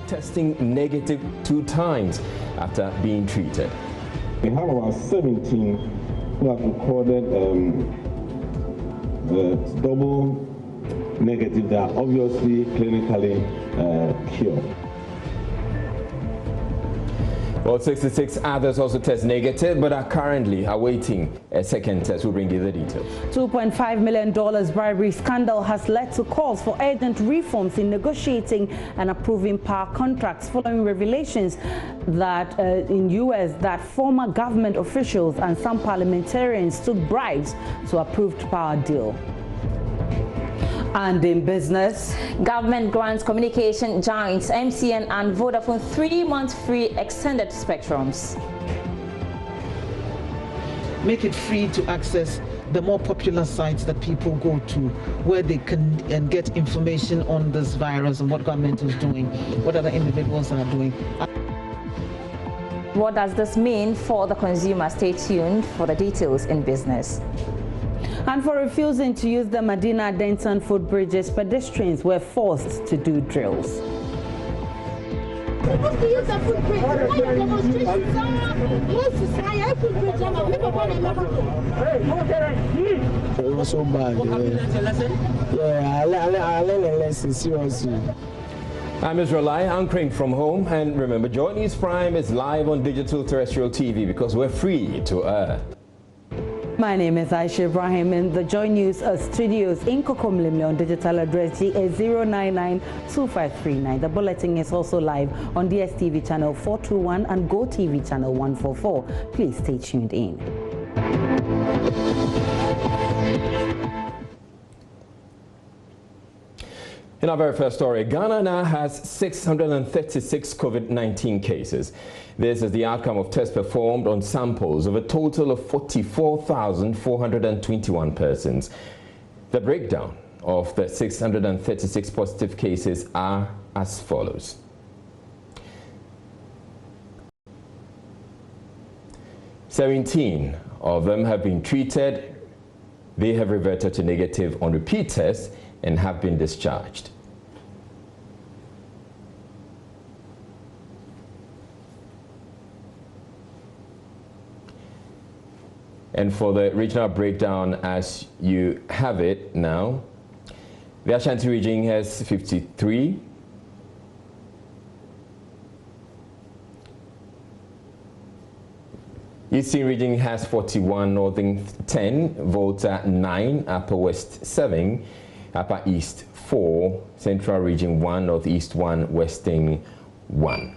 testing negative 2 times after being treated. We have about 17 who have recorded double negative that are obviously clinically cured. Well, 66 others also test negative but are currently awaiting a second test. We'll bring you the details. $2.5 million bribery scandal has led to calls for urgent reforms in negotiating and approving power contracts following revelations that in U.S. that former government officials and some parliamentarians took bribes to approved power deal. And in business, government grants communication giants MTN and Vodafone 3-month free extended spectrums. Make it free to access the more popular sites that people go to, where they can get information on this virus and what government is doing, what other individuals are doing. What does this mean for the consumer? Stay tuned for the details in business. And for refusing to use the Medina Denton footbridges, pedestrians were forced to do drills. Supposed to use the footbridge. Why demonstrations are most society footbridge and people want to never. It was so bad. Yeah, I learned a lesson seriously. I'm Israel Lai, anchoring from home, and remember, Joy News Prime is live on digital terrestrial TV because we're free to air. My name is Aisha Ibrahim in the Joy News studios in Kokomlimle on digital address GA0992539. The bulletin is also live on DSTV channel 421 and GoTV channel 144. Please stay tuned in. In our very first story, Ghana now has 636 COVID-19 cases. This is the outcome of tests performed on samples of a total of 44,421 persons. The breakdown of the 636 positive cases are as follows. "17 of them have been treated. They have reverted to negative on repeat tests and have been discharged. And for the regional breakdown, as you have it now, the Ashanti region has 53. Eastern region has 41, Northern 10, Volta 9, Upper West 7, Upper East 4, Central region 1, Northeast 1, Western 1.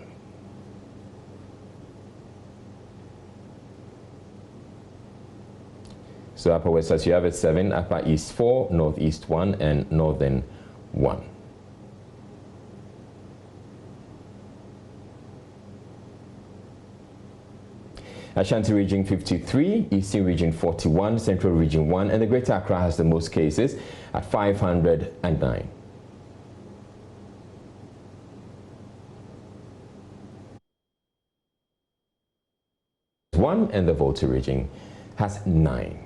So Upper West, as you have it, 7, Upper East 4, Northeast 1, and Northern 1. Ashanti region 53, Eastern region 41, Central region 1, and the Greater Accra has the most cases at 509. And the Volta region has 9.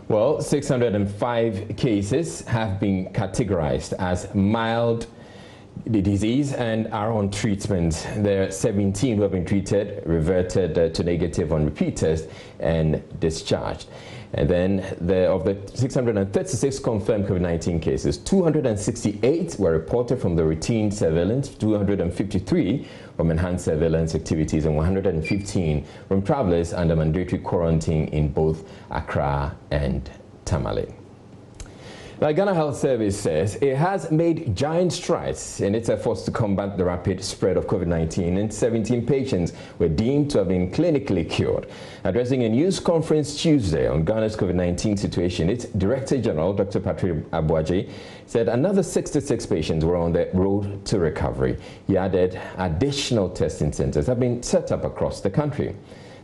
Well, 605 cases have been categorized as mild disease and are on treatment. There are 17 who have been treated, reverted to negative on repeat test, and discharged. And then of the 636 confirmed COVID-19 cases, 268 were reported from the routine surveillance, 253 from enhanced surveillance activities, and 115 from travelers under mandatory quarantine in both Accra and Tamale. The Ghana Health Service says it has made giant strides in its efforts to combat the rapid spread of COVID-19, and 17 patients were deemed to have been clinically cured. Addressing a news conference Tuesday on Ghana's COVID-19 situation, its Director General, Dr. Patrick Abuaje, said another 66 patients were on the road to recovery. He added additional testing centers have been set up across the country.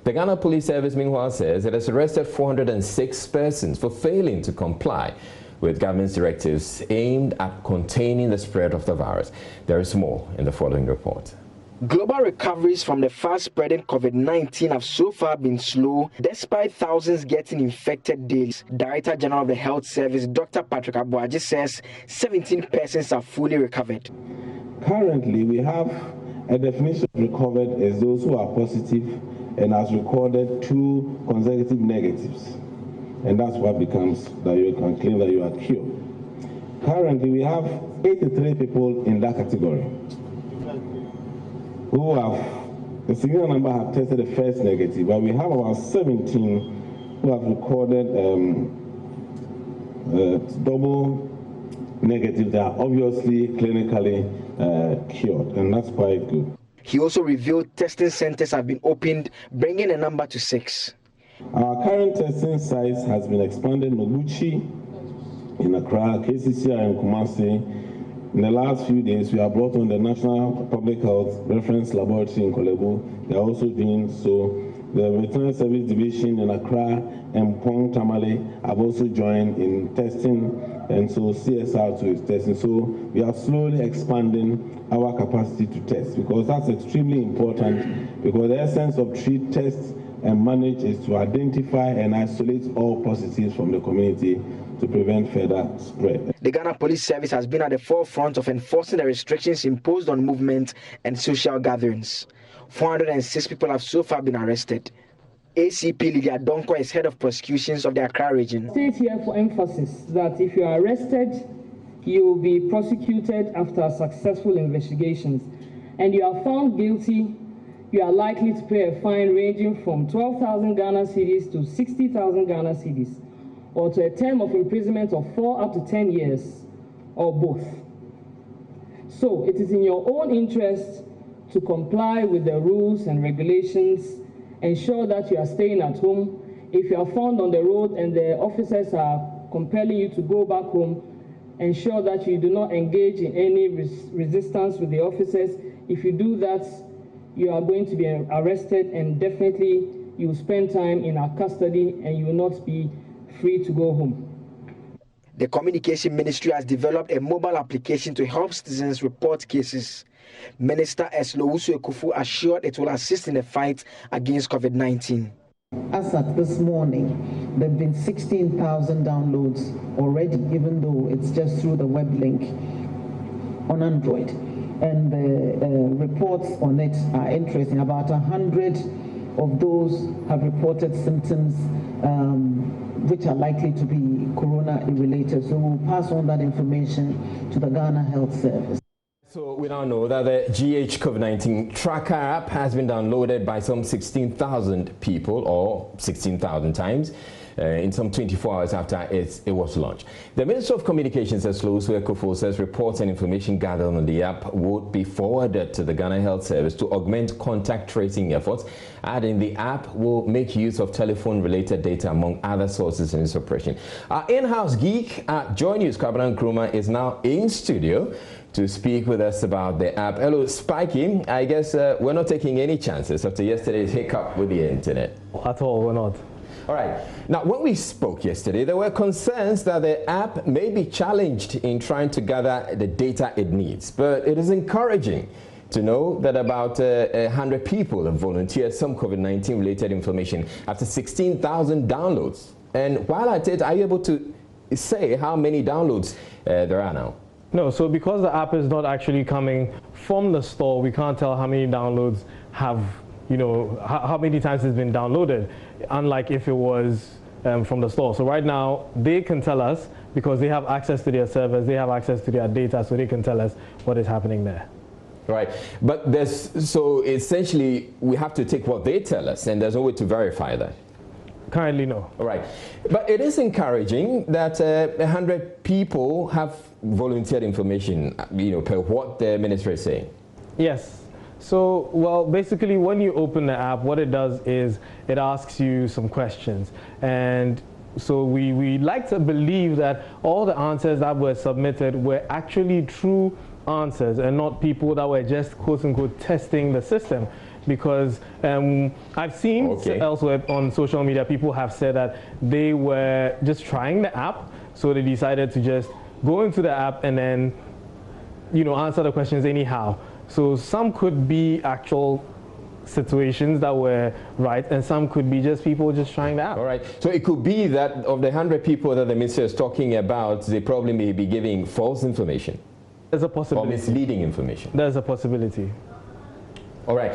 The Ghana Police Service, meanwhile, says it has arrested 406 persons for failing to comply with government's directives aimed at containing the spread of the virus. There is more in the following report. Global recoveries from the fast-spreading COVID-19 have so far been slow, despite thousands getting infected daily. Director General of the Health Service, Dr. Patrick Abuaji, says 17 persons are fully recovered. Currently, we have a definition of recovered as those who are positive and has recorded 2 consecutive negatives. And that's what becomes that you can claim that you are cured. Currently, we have 83 people in that category who have, a significant number have tested the first negative, but we have about 17 who have recorded double negative. They are obviously clinically cured, and that's quite good. He also revealed testing centers have been opened, bringing the number to 6. Our current testing sites has been expanded in Obuchi, in Accra, KCCR, and Kumasi. In the last few days, we have brought on the National Public Health Reference Laboratory in Kolebu. They are also doing so. The Veterinary Service Division in Accra and Pong Tamale have also joined in testing, and so CSR too is testing. So we are slowly expanding our capacity to test, because that's extremely important, because the essence of treat, test, and manage is to identify and isolate all positives from the community to prevent further spread. The Ghana Police Service has been at the forefront of enforcing the restrictions imposed on movement and social gatherings. 406 people have so far been arrested. ACP Lydia Donko is head of prosecutions of the Accra region. State here for emphasis that if you are arrested, you will be prosecuted after successful investigations, and you are found guilty, you are likely to pay a fine ranging from 12,000 Ghana cedis to 60,000 Ghana cedis, or to a term of imprisonment of 4 up to 10 years, or both. So it is in your own interest to comply with the rules and regulations, ensure that you are staying at home. If you are found on the road and the officers are compelling you to go back home, ensure that you do not engage in any resistance with the officers. If you do that, you are going to be arrested, and definitely you will spend time in our custody and you will not be free to go home. The Communication Ministry has developed a mobile application to help citizens report cases. Minister Eslowusu Ekufu assured it will assist in the fight against COVID-19. As at this morning, there have been 16,000 downloads already, even though it's just through the web link on Android. And the reports on it are interesting. About 100 of those have reported symptoms which are likely to be corona-related. So we'll pass on that information to the Ghana Health Service. So we now know that the GH COVID-19 Tracker app has been downloaded by some 16,000 people, or 16,000 times, in some 24 hours after it was launched. The Minister of Communications, Eslowusu Ekufu, says reports and information gathered on the app would be forwarded to the Ghana Health Service to augment contact tracing efforts, adding the app will make use of telephone-related data among other sources in its operation. Our in-house geek at Joy News, Kabran Nkrumah, is now in studio to speak with us about the app. Hello, Spiky. I guess we're not taking any chances after yesterday's hiccup with the internet. At all, we're not. All right. Now, when we spoke yesterday, there were concerns that the app may be challenged in trying to gather the data it needs. But it is encouraging to know that about 100 people have volunteered some COVID-19 related information after 16,000 downloads. And while at it, are you able to say how many downloads there are now? No, so because the app is not actually coming from the store, we can't tell how many downloads have, you know, how many times it's been downloaded, unlike if it was from the store. So right now, they can tell us because they have access to their servers, they have access to their data, so they can tell us what is happening there. Right, but so essentially we have to take what they tell us, and there's no way to verify that. Currently, no. All right, but it is encouraging that 100 people have volunteered information, you know, per what the minister is saying. Yes. So, well, basically, when you open the app, what it does is it asks you some questions, and so we like to believe that all the answers that were submitted were actually true answers and not people that were just quote-unquote testing the system. Because I've seen elsewhere on social media, people have said that they were just trying the app, so they decided to just go into the app and then, you know, answer the questions anyhow. So some could be actual situations that were right, and some could be just people just trying the app. All right. So it could be that of the 100 people that the minister is talking about, they probably may be giving false information. There's a possibility. Or misleading information. There's a possibility. All right.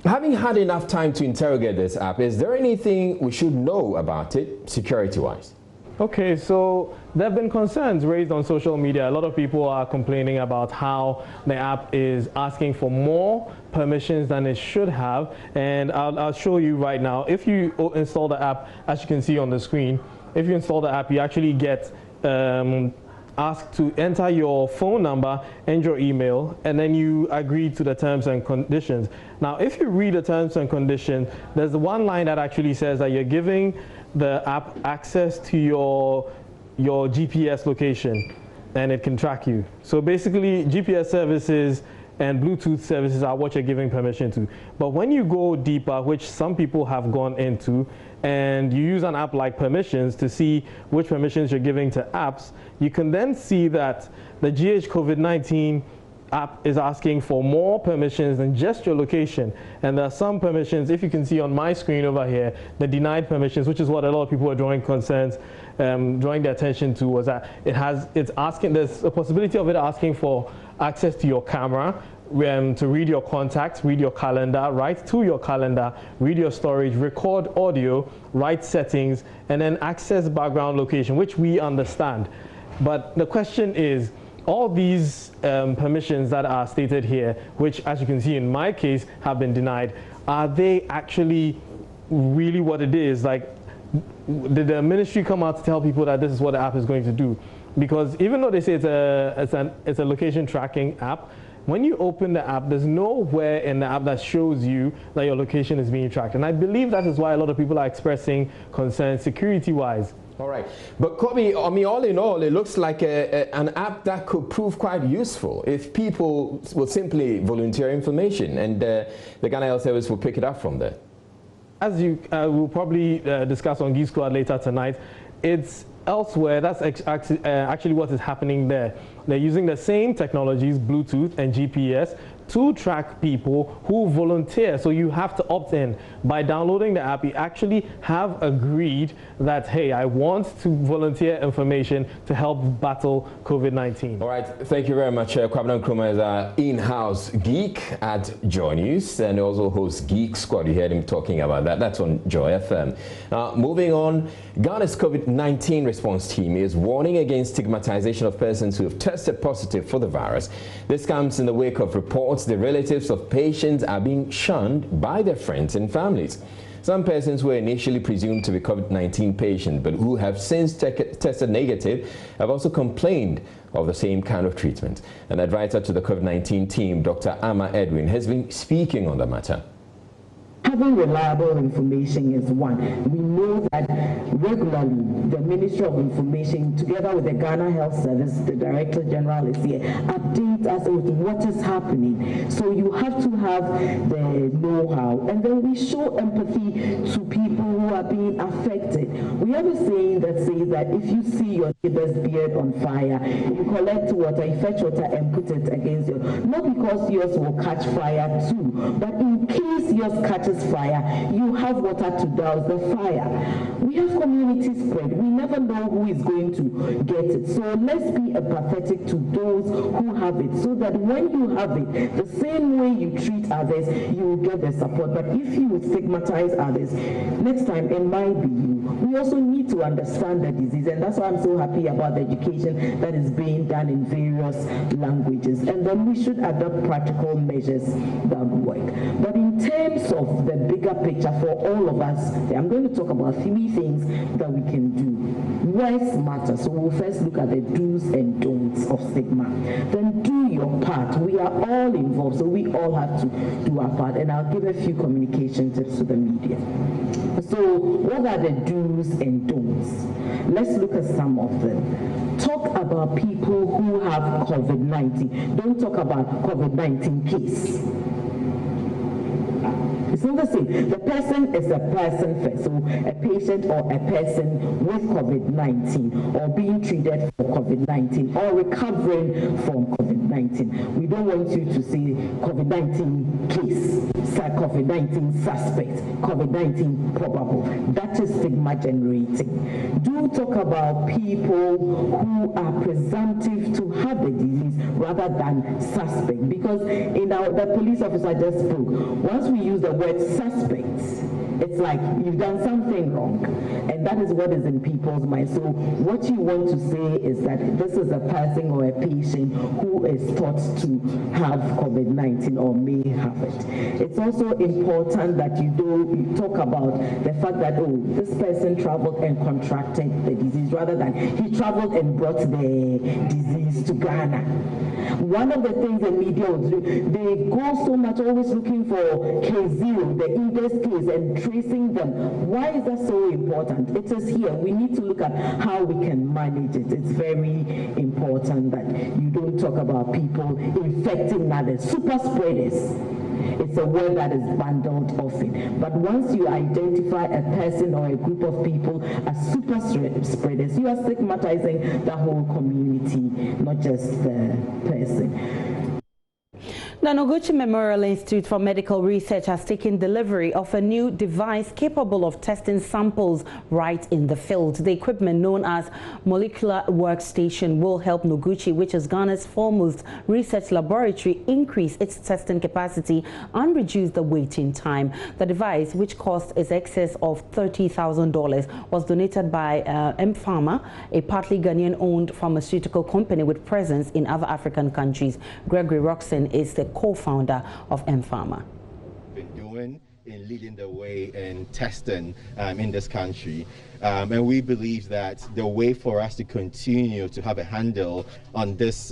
Having had enough time to interrogate this app, is there anything we should know about it security-wise? Okay, so there have been concerns raised on social media. A lot of people are complaining about how the app is asking for more permissions than it should have. And I'll show you right now. If you install the app, as you can see on the screen, if you install the app, you actually get asked to enter your phone number and your email, and then you agree to the terms and conditions. Now, if you read the terms and conditions, there's the one line that actually says that you're giving the app access to your GPS location, and it can track you. So basically, GPS services and Bluetooth services are what you're giving permission to. But when you go deeper, which some people have gone into, and you use an app like Permissions to see which permissions you're giving to apps, you can then see that the GH COVID-19 app is asking for more permissions than just your location. And there are some permissions, if you can see on my screen over here, the denied permissions, which is what a lot of people are drawing concerns, drawing their attention to, was that it's asking, there's a possibility of it asking for access to your camera, to read your contacts, read your calendar, write to your calendar, read your storage, record audio, write settings, and then access background location, which we understand. But the question is, all these permissions that are stated here, which as you can see in my case have been denied, are they actually really what it is? Like, did the ministry come out to tell people that this is what the app is going to do? Because even though they say it's a location tracking app, when you open the app, there's nowhere in the app that shows you that your location is being tracked. And I believe that is why a lot of people are expressing concerns security-wise. All right. But Kobe, I mean, all in all, it looks like an app that could prove quite useful if people will simply volunteer information, and the Ghana Health Service will pick it up from there. As you will probably discuss on Geek Squad later tonight, it's elsewhere. That's actually what is happening there. They're using the same technologies, Bluetooth and GPS, to track people who volunteer. So you have to opt in. By downloading the app, you actually have agreed that, hey, I want to volunteer information to help battle COVID-19. All right. Thank you very much. Kwabena Nkrumah is our in-house geek at Joy News and also hosts Geek Squad. You heard him talking about that. That's on Joy FM. Now, moving on, Ghana's COVID-19 response team is warning against stigmatization of persons who have tested positive for the virus. This comes in the wake of reports the relatives of patients are being shunned by their friends and families. Some persons were initially presumed to be COVID-19 patients, but who have since tested negative, have also complained of the same kind of treatment. An advisor to the COVID-19 team, Dr. Amma Edwin, has been speaking on the matter. Having reliable information is one. We know that regularly the Ministry of Information, together with the Ghana Health Service, the Director General is here, update us with what is happening. So you have to have the know-how, and then we show empathy to people who are being affected. We have a saying that says that if you see your neighbor's beard on fire, you collect water, you fetch water and put it against yours. Not because yours will catch fire too, but in case yours catches fire, you have water to douse the fire. We have community spread. We never know who is going to get it. So let's be empathetic to those who have it, so that when you have it, the same way you treat others, you will get the support. But if you stigmatize others, next time it might be you. We also need to understand the disease, and that's why I'm so happy about the education that is being done in various languages. And then we should adopt practical measures that work. But in terms of the bigger picture for all of us, I'm going to talk about 3 things that we can do. Words matter. So we'll first look at the do's and don'ts of stigma. Then do your part. We are all involved, so we all have to do our part. And I'll give a few communication tips to the media. So what are the do's and don'ts? Let's look at some of them. Talk about people who have COVID-19. Don't talk about COVID-19 case. It's not the same. The person is a person first. So a patient or a person with COVID-19 or being treated for COVID-19 or recovering from COVID-19. We don't want you to say COVID-19 case, COVID-19 suspect, COVID-19 probable. That is stigma generating. Do talk about people who are presumptive to have the disease rather than suspect, because in the police officer just spoke. Once we use the word suspects, it's like you've done something wrong, and that is what is in people's minds. So what you want to say is that this is a person or a patient who is thought to have COVID-19 or may have it. It's also important that you talk about the fact that, oh, this person traveled and contracted the disease rather than he traveled and brought the disease to Ghana. One of the things the media will do, they go so much always looking for case zero, the index case, and tracing them. Why is that so important? It is here. We need to look at how we can manage it. It's very important that you don't talk about people infecting others. Super spreaders. It's a word that is bundled often. But once you identify a person or a group of people as super spreaders, you are stigmatizing the whole community, not just the person. The Noguchi Memorial Institute for Medical Research has taken delivery of a new device capable of testing samples right in the field. The equipment, known as Molecular Workstation, will help Noguchi, which is Ghana's foremost research laboratory, increase its testing capacity and reduce the waiting time. The device, which cost in excess of $30,000, was donated by M-Pharma, a partly Ghanaian-owned pharmaceutical company with presence in other African countries. Gregory Roxon is the co-founder of M-Pharma. Been doing in leading the way in testing in this country. And we believe that the way for us to continue to have a handle on this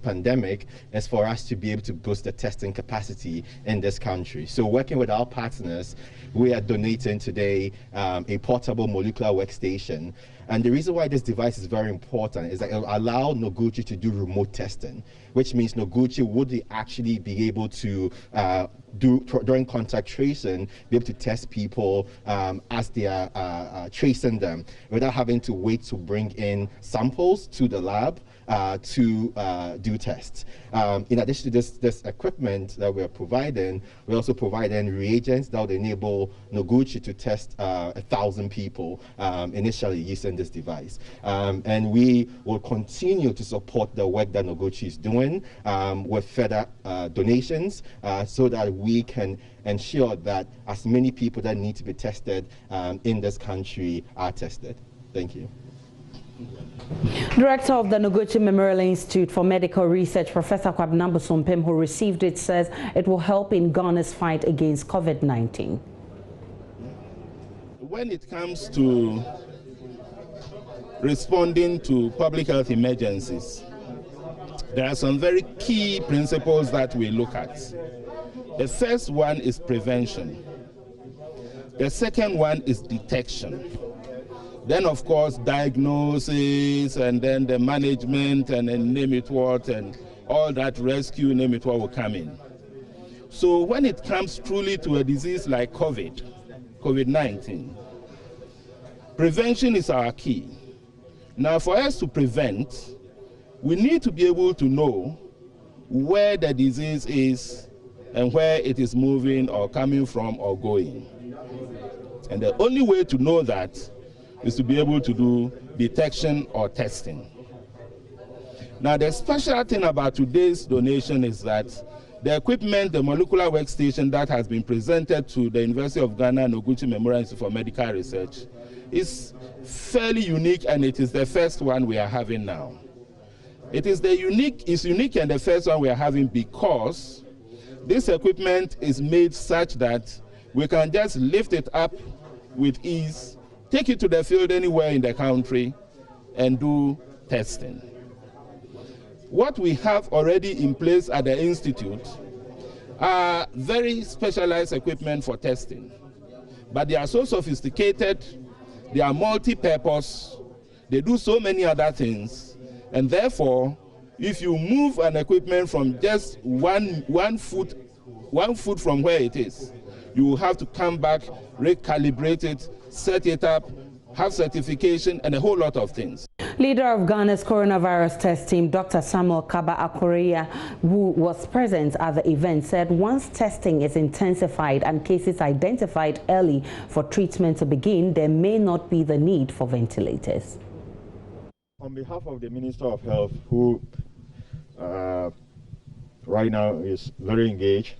pandemic is for us to be able to boost the testing capacity in this country. So working with our partners, we are donating today a portable molecular workstation. And the reason why this device is very important is that it will allow Noguchi to do remote testing, which means Noguchi would actually be able to during contact tracing, be able to test people as they are tracing them without having to wait to bring in samples to the lab to do tests. In addition to this equipment that we're providing, we're also providing reagents that would enable Noguchi to test 1,000 people initially using this device. And we will continue to support the work that Noguchi is doing with further donations so that we can ensure that as many people that need to be tested in this country are tested. Thank you. Director of the Noguchi Memorial Institute for Medical Research, Professor Kwabena Bosompem, who received it, says it will help in Ghana's fight against COVID-19. When it comes to responding to public health emergencies, there are some very key principles that we look at. The first one is prevention. The second one is detection. Then, of course, diagnosis, and then the management, and then name it what, and all that rescue, name it what, will come in. So when it comes truly to a disease like COVID-19, prevention is our key. Now, for us to prevent, we need to be able to know where the disease is and where it is moving or coming from or going. And the only way to know that is to be able to do detection or testing. Now, the special thing about today's donation is that the equipment, the molecular workstation that has been presented to the University of Ghana Noguchi Memorial Institute for Medical Research is fairly unique, and it is the first one we are having now. It's unique and the first one we are having because this equipment is made such that we can just lift it up with ease, take it to the field anywhere in the country, and do testing. What we have already in place at the Institute are very specialized equipment for testing, but they are so sophisticated, they are multi-purpose, they do so many other things, and therefore, if you move an equipment from just one foot from where it is you will have to come back, recalibrate it, set it up, have certification, and a whole lot of things. Leader of Ghana's coronavirus test team, Dr. Samuel Kaba Akoreya, who was present at the event, said once testing is intensified and cases identified early for treatment to begin, there may not be the need for ventilators. On behalf of the Minister of Health, who right now is very engaged,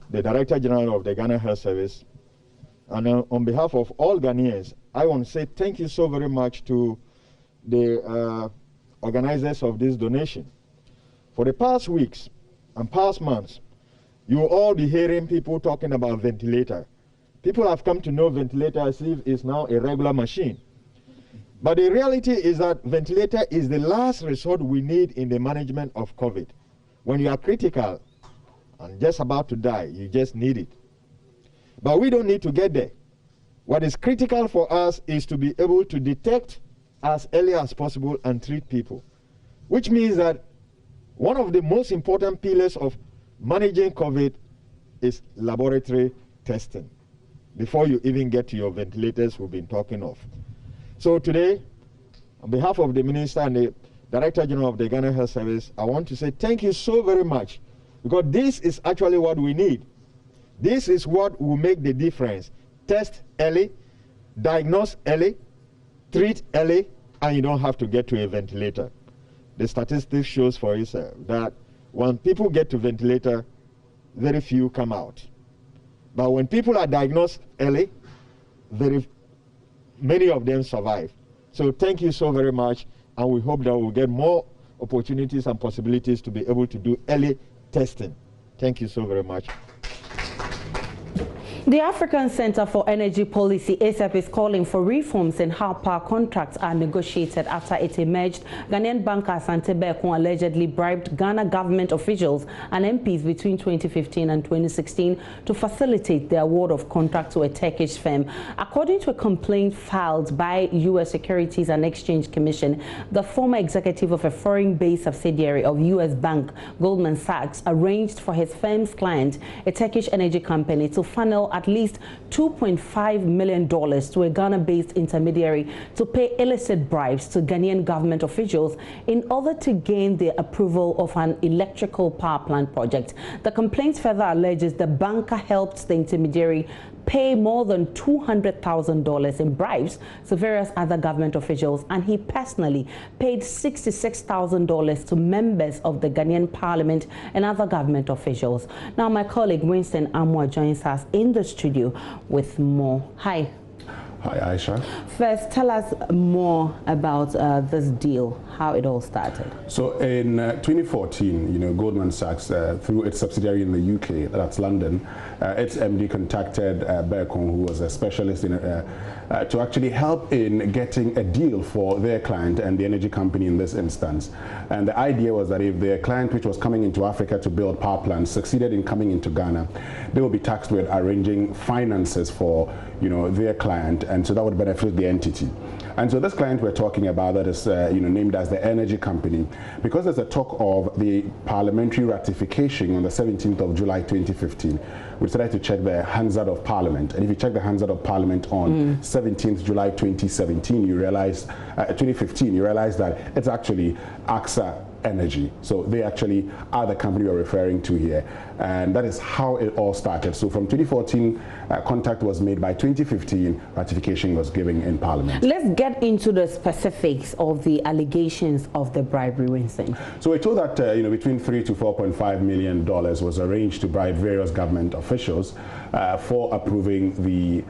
the Director General of the Ghana Health Service, and on behalf of all Ghanaians, I want to say thank you so very much to the organizers of this donation. For the past weeks and past months, you will all be hearing people talking about ventilator. People have come to know ventilator as if it's now a regular machine. But the reality is that ventilator is the last resort we need in the management of COVID. When you are critical and just about to die, you just need it. But we don't need to get there. What is critical for us is to be able to detect as early as possible and treat people, which means that one of the most important pillars of managing COVID is laboratory testing before you even get to your ventilators we've been talking of. So today, on behalf of the Minister and the Director General of the Ghana Health Service, I want to say thank you so very much, because this is actually what we need. This is what will make the difference. Test early, diagnose early, treat early, and you don't have to get to a ventilator. The statistics shows for itself that when people get to ventilator, very few come out. But when people are diagnosed early, very many of them survive. So thank you so very much, and we hope that we'll get more opportunities and possibilities to be able to do early testing. Thank you so very much. The African Center for Energy Policy, ACEP, is calling for reforms in how power contracts are negotiated after it emerged Ghanaian banker Asante Berkun allegedly bribed Ghana government officials and MPs between 2015 and 2016 to facilitate the award of contract to a Turkish firm. According to a complaint filed by U.S. Securities and Exchange Commission, the former executive of a foreign-based subsidiary of U.S. bank Goldman Sachs arranged for his firm's client, a Turkish energy company, to funnel at least $2.5 million to a Ghana-based intermediary to pay illicit bribes to Ghanaian government officials in order to gain the approval of an electrical power plant project. The complaint further alleges the banker helped the intermediary pay more than $200,000 in bribes to various other government officials, and he personally paid $66,000 to members of the Ghanaian Parliament and other government officials. Now, my colleague Winston Amwa joins us in the studio with more. Hi. Hi, Aisha. First, tell us more about this deal, how it all started. So in 2014, Goldman Sachs, through its subsidiary in the UK, that's London, its MD contacted Berkun, who was a specialist in to actually help in getting a deal for their client and the energy company in this instance. And the idea was that if their client, which was coming into Africa to build power plants, succeeded in coming into Ghana, they would be tasked with arranging finances for their client, and so that would benefit the entity. And so this client we're talking about that is named as the energy company, because there's a talk of the parliamentary ratification on the 17th of July 2015. We decided to check the Hansard of Parliament, and if you check the Hansard of Parliament on 17th July 2017, you realize 2015, you realize that it's actually AXA Energy. So they actually are the company we're referring to here, and that is how it all started. So from 2014, contact was made. By 2015, ratification was given in Parliament. Let's get into the specifics of the allegations of the bribery, Winston. So we're told that between $3 to $4.5 million was arranged to bribe various government officials for approving the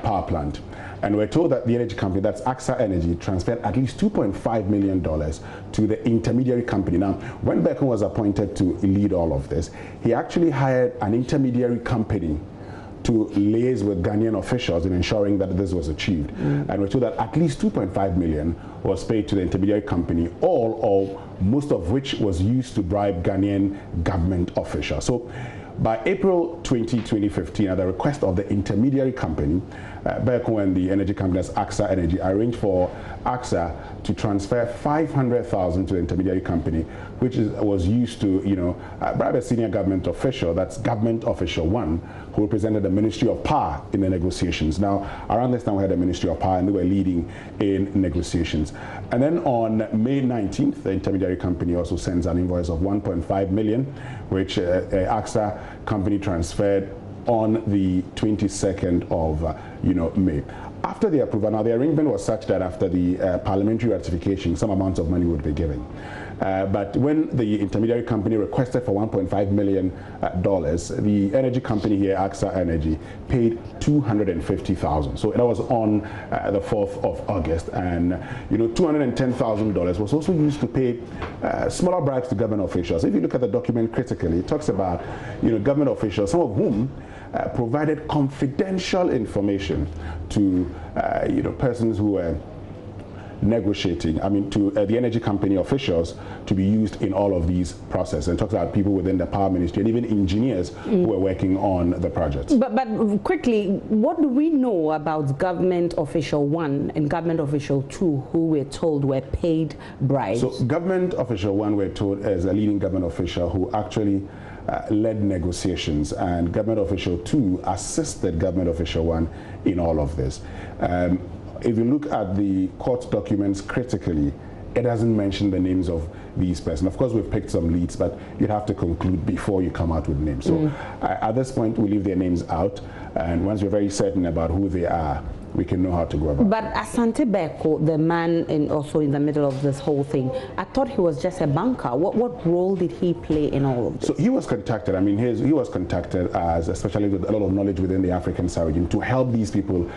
power plant. And we're told that the energy company, that's AXA Energy, transferred at least $2.5 million to the intermediary company. Now, when Berkun was appointed to lead all of this, he actually hired an intermediary company to liaise with Ghanaian officials in ensuring that this was achieved. And we're told that at least $2.5 million was paid to the intermediary company, all or most of which was used to bribe Ghanaian government officials. So by April 2015, at the request of the intermediary company, Berkun and the energy company, as AXA Energy, arranged for AXA to transfer $500,000 to the intermediary company, which was used to bribe a senior government official, that's government official one, who represented the Ministry of Power in the negotiations. Now, around this time we had the Ministry of Power and they were leading in negotiations. And then on May 19th, the intermediary company also sends an invoice of 1.5 million, which AXA company transferred on the 22nd of May. After the approval, now the arrangement was such that after the parliamentary ratification, some amount of money would be given. But when the intermediary company requested for $1.5 million, the energy company here, AXA Energy, paid $250,000. So that was on the 4th of August. And, $210,000 was also used to pay smaller bribes to government officials. If you look at the document critically, it talks about, government officials, some of whom provided confidential information to, persons who were negotiating, to the energy company officials to be used in all of these processes, and talks about people within the power ministry and even engineers who were working on the project. But quickly, what do we know about government official 1 and government official 2 who we're told were paid bribes? So government official 1 we're told is a leading government official who actually led negotiations, and government official 2 assisted government official 1 in all of this. If you look at the court documents critically, it doesn't mention the names of these persons. Of course, we've picked some leads, but you'd have to conclude before you come out with names. So at this point, we leave their names out, and once we're very certain about who they are, we can know how to go about it. But Asante Beko, the man also in the middle of this whole thing, I thought he was just a banker. What role did he play in all of this? So he was contacted. He was contacted as, especially with a lot of knowledge within the African region, to help these people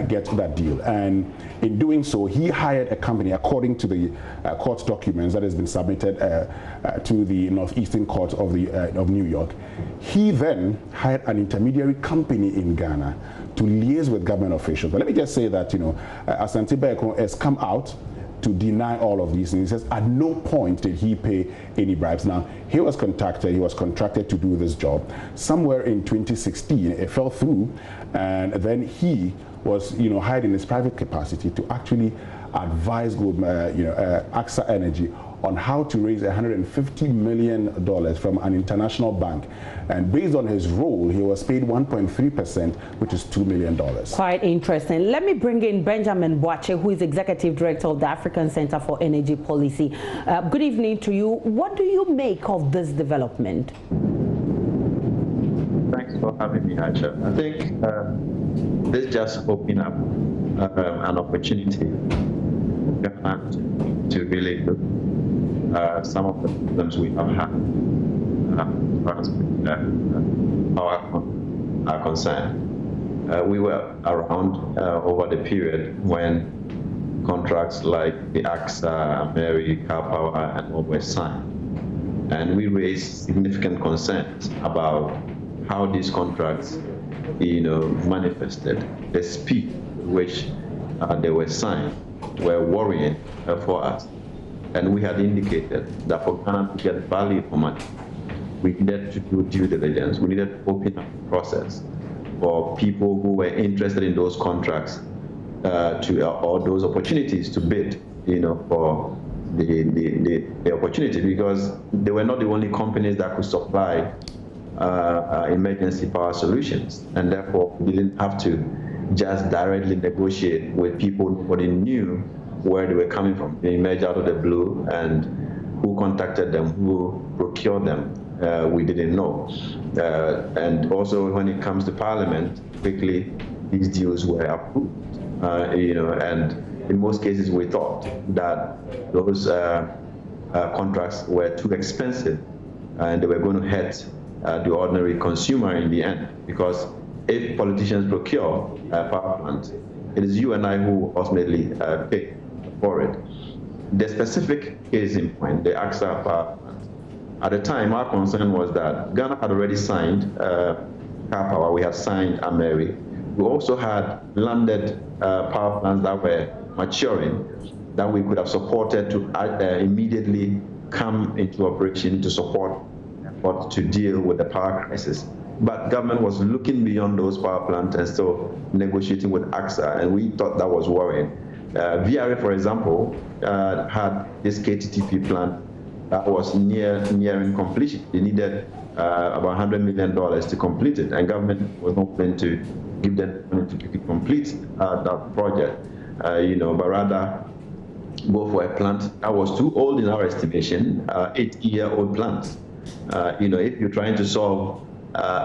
get that deal. And in doing so, he hired a company, according to the court documents that has been submitted to the Northeastern Court of New York. He then hired an intermediary company in Ghana to liaise with government officials. But let me just say that, Asante Beko has come out to deny all of these. And he says at no point did he pay any bribes. Now, he was contracted to do this job. Somewhere in 2016, it fell through, and then he was, hired in his private capacity to actually advise AXA Energy on how to raise $150 million from an international bank. And based on his role, he was paid 1.3%, which is $2 million. Quite interesting. Let me bring in Benjamin Boakye, who is Executive Director of the African Center for Energy Policy. Good evening to you. What do you make of this development? Thanks for having me, Acha. I think this just opened up an opportunity to really look some of the problems we have had are concerned. We were around over the period when contracts like the AXA, Ameri, Car Power, and all were signed. And we raised significant concerns about how these contracts, manifested. The speed with which they were signed were worrying for us. And we had indicated that for Ghana to get value for money, we needed to do due diligence. We needed to open up the process for people who were interested in those contracts or those opportunities to bid, for the opportunity, because they were not the only companies that could supply emergency power solutions, and therefore we didn't have to just directly negotiate with people nobody knew where they were coming from. They emerged out of the blue, and who contacted them, who procured them, we didn't know. And also when it comes to Parliament, quickly these deals were approved, and in most cases we thought that those contracts were too expensive and they were going to hurt the ordinary consumer in the end, because if politicians procure power plants, it is you and I who ultimately pay for it. The specific case in point, the AXA power plant, at the time our concern was that Ghana had already signed Car Power, we had signed Ameri. We also had landed power plants that were maturing that we could have supported to immediately come into operation to support effort to deal with the power crisis. But government was looking beyond those power plants and still negotiating with AXA, and we thought that was worrying. VRA, for example, had this KTTP plant that was nearing completion. They needed about $100 million to complete it, and government was not planning to give them money to complete that project, but rather go for a plant that was too old in our estimation, 8-year-old plant. If you're trying to solve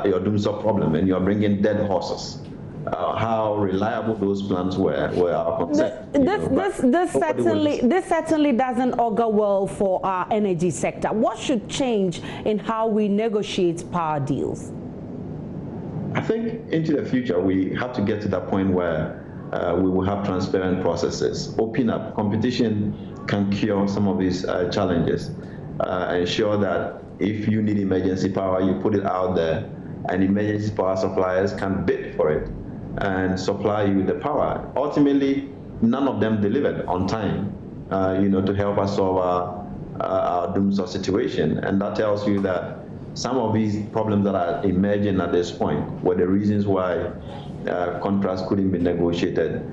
your Dumsor problem and you're bringing dead horses, how reliable those plants were our concern. This certainly doesn't augur well for our energy sector. What should change in how we negotiate power deals? I think into the future we have to get to that point where we will have transparent processes. Open up competition can cure some of these challenges. Ensure that if you need emergency power, you put it out there, and emergency power suppliers can bid for it and supply you the power. Ultimately, none of them delivered on time, to help us solve our Dumsor situation. And that tells you that some of these problems that are emerging at this point were the reasons why contracts couldn't be negotiated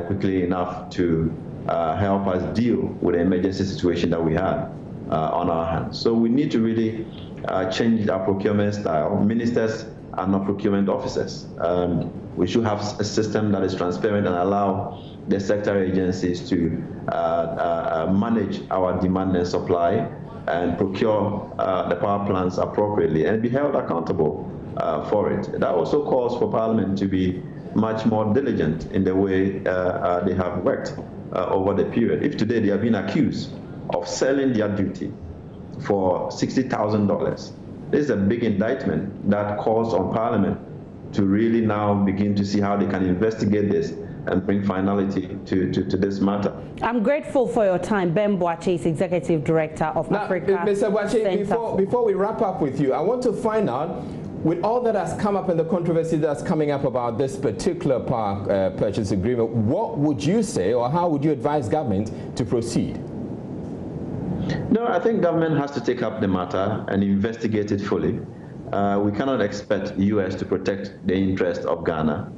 quickly enough to help us deal with the emergency situation that we had on our hands. So we need to really change our procurement style. Ministers are not procurement officers. We should have a system that is transparent and allow the sector agencies to manage our demand and supply and procure the power plants appropriately and be held accountable for it. That also calls for Parliament to be much more diligent in the way they have worked over the period. If today they have been accused of selling their duty for $60,000, this is a big indictment that calls on Parliament to really now begin to see how they can investigate this and bring finality to this matter. I'm grateful for your time. Ben Boakye is Executive Director of Africa. Mr. Boakye, before we wrap up with you, I want to find out, with all that has come up and the controversy that's coming up about this particular power purchase agreement, what would you say, or how would you advise government to proceed? No, I think government has to take up the matter and investigate it fully. We cannot expect the U.S. to protect the interest of Ghana.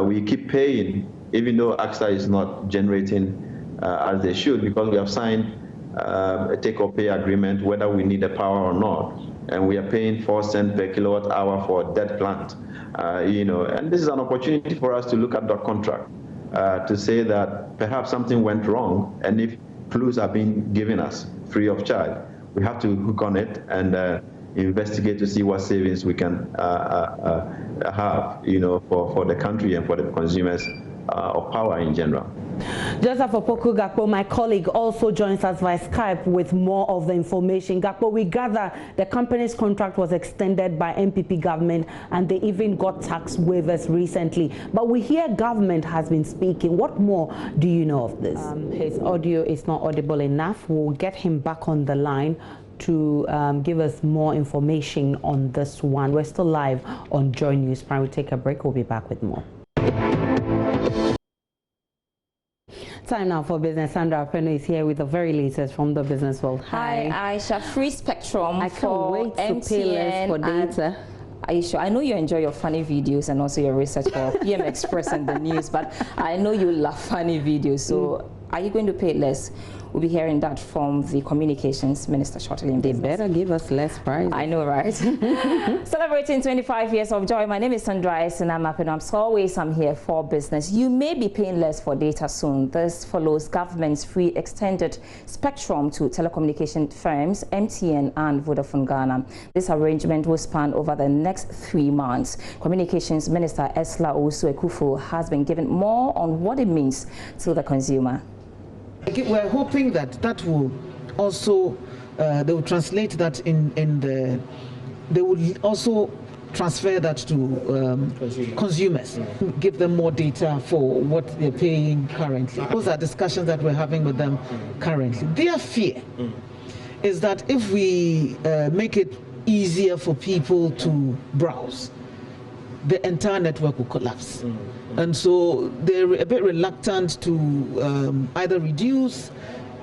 We keep paying, even though AXA is not generating as they should, because we have signed a take-or-pay agreement, whether we need the power or not, and we are paying 4 cents per kilowatt hour for a dead plant. And this is an opportunity for us to look at that contract, to say that perhaps something went wrong, and if clues are being given us free of charge, we have to hook on it and investigate to see what savings we can have, for the country and for the consumers of power in general. Joseph Opoku Gakpo, my colleague, also joins us via Skype with more of the information. Gakpo, we gather the company's contract was extended by MPP government and they even got tax waivers recently. But we hear government has been speaking. What more do you know of this? His audio is not audible enough. We'll get him back on the line to give us more information on this one. We're still live on Joy News Prime. We'll take a break. We'll be back with more. Time now for business. Sandra Apeno is here with the very latest from the business world. Hi, Aisha. Free spectrum. I can't wait to pay less for data. Aisha, I know you enjoy your funny videos and also your research for PM Express and the news, but I know you love funny videos. So are you going to pay less? We'll be hearing that from the Communications Minister shortly. They better give us less price. I know, right? Celebrating 25 years of joy. My name is Sandra Apeno. So always I'm here for business. You may be paying less for data soon. This follows government's free extended spectrum to telecommunication firms, MTN and Vodafone Ghana. This arrangement will span over the next 3 months. Communications Minister Esla Owusu-Ekufo has been given more on what it means to the consumer. We're hoping that will also, they will translate that they will also transfer that to consumers, give them more data for what they're paying currently. Those are discussions that we're having with them currently. Their fear is that if we make it easier for people to browse, the entire network will collapse. And so they're a bit reluctant to either reduce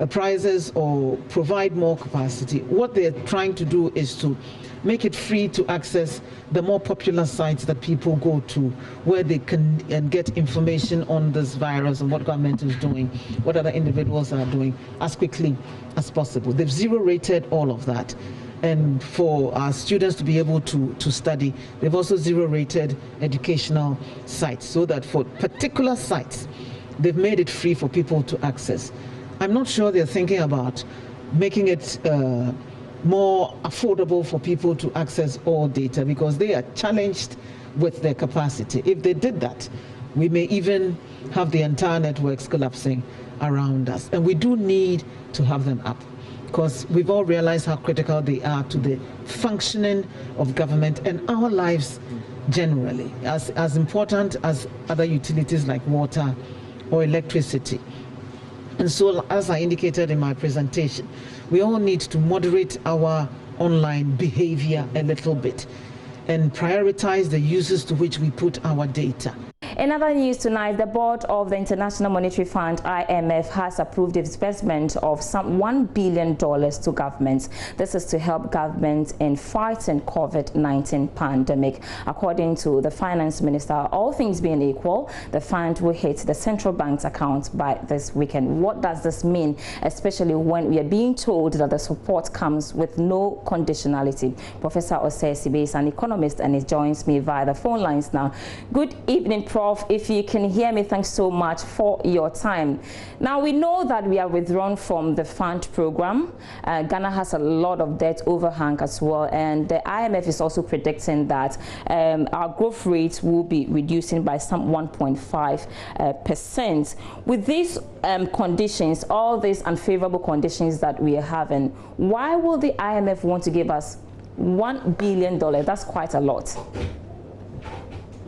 prizes or provide more capacity. What they're trying to do is to make it free to access the more popular sites that people go to, where they can get information on this virus and what government is doing, what other individuals are doing, as quickly as possible. They've zero-rated all of that. And for our students to be able to study, they've also zero-rated educational sites, so that for particular sites, they've made it free for people to access. I'm not sure they're thinking about making it more affordable for people to access all data, because they are challenged with their capacity. If they did that, we may even have the entire networks collapsing around us. And we do need to have them up, because we've all realized how critical they are to the functioning of government and our lives generally, as important as other utilities like water or electricity. And so, as I indicated in my presentation, we all need to moderate our online behavior a little bit and prioritize the uses to which we put our data. In other news tonight, the board of the International Monetary Fund, IMF, has approved the disbursement of some $1 billion to governments. This is to help governments in fighting COVID-19 pandemic. According to the finance minister, all things being equal, the fund will hit the central bank's account by this weekend. What does this mean, especially when we are being told that the support comes with no conditionality? Professor Osei Sibe is an economist and he joins me via the phone lines now. Good evening, Prof. If you can hear me, thanks so much for your time. Now, we know that we are withdrawn from the fund program. Ghana has a lot of debt overhang as well, and the IMF is also predicting that our growth rate will be reducing by some 1.5%. With these conditions, all these unfavorable conditions that we are having, why will the IMF want to give us $1 billion? That's quite a lot.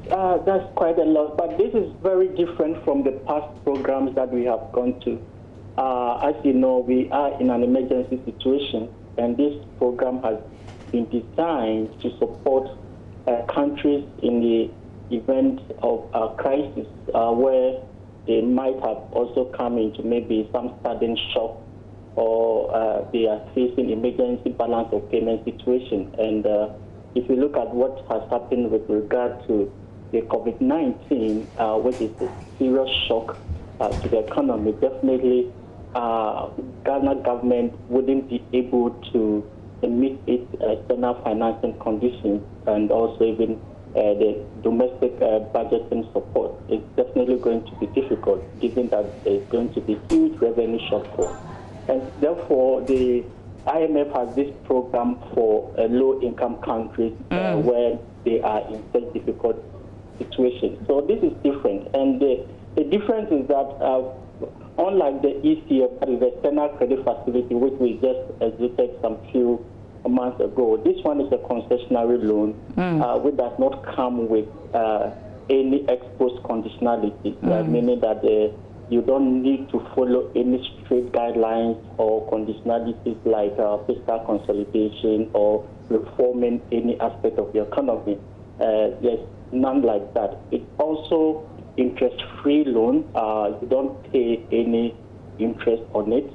That's quite a lot, but this is very different from the past programs that we have gone to. As you know, we are in an emergency situation, and this program has been designed to support countries in the event of a crisis where they might have also come into maybe some sudden shock, or they are facing emergency balance of payment situation. And if you look at what has happened with regard to the COVID-19, which is a serious shock to the economy, definitely Ghana government wouldn't be able to meet its external financing conditions, and also even the domestic budgeting support. It's definitely going to be difficult, given that there's going to be huge revenue shortfall. And therefore, the IMF has this program for low-income countries where they are in such difficult situation. So this is different, and the difference is that unlike the ECF, that is the external credit facility, which we just exited some few months ago, this one is a concessionary loan, which does not come with any exposed conditionality, meaning that you don't need to follow any strict guidelines or conditionalities like fiscal consolidation or reforming any aspect of the economy. There's none like that. It's also interest-free loan. You don't pay any interest on it,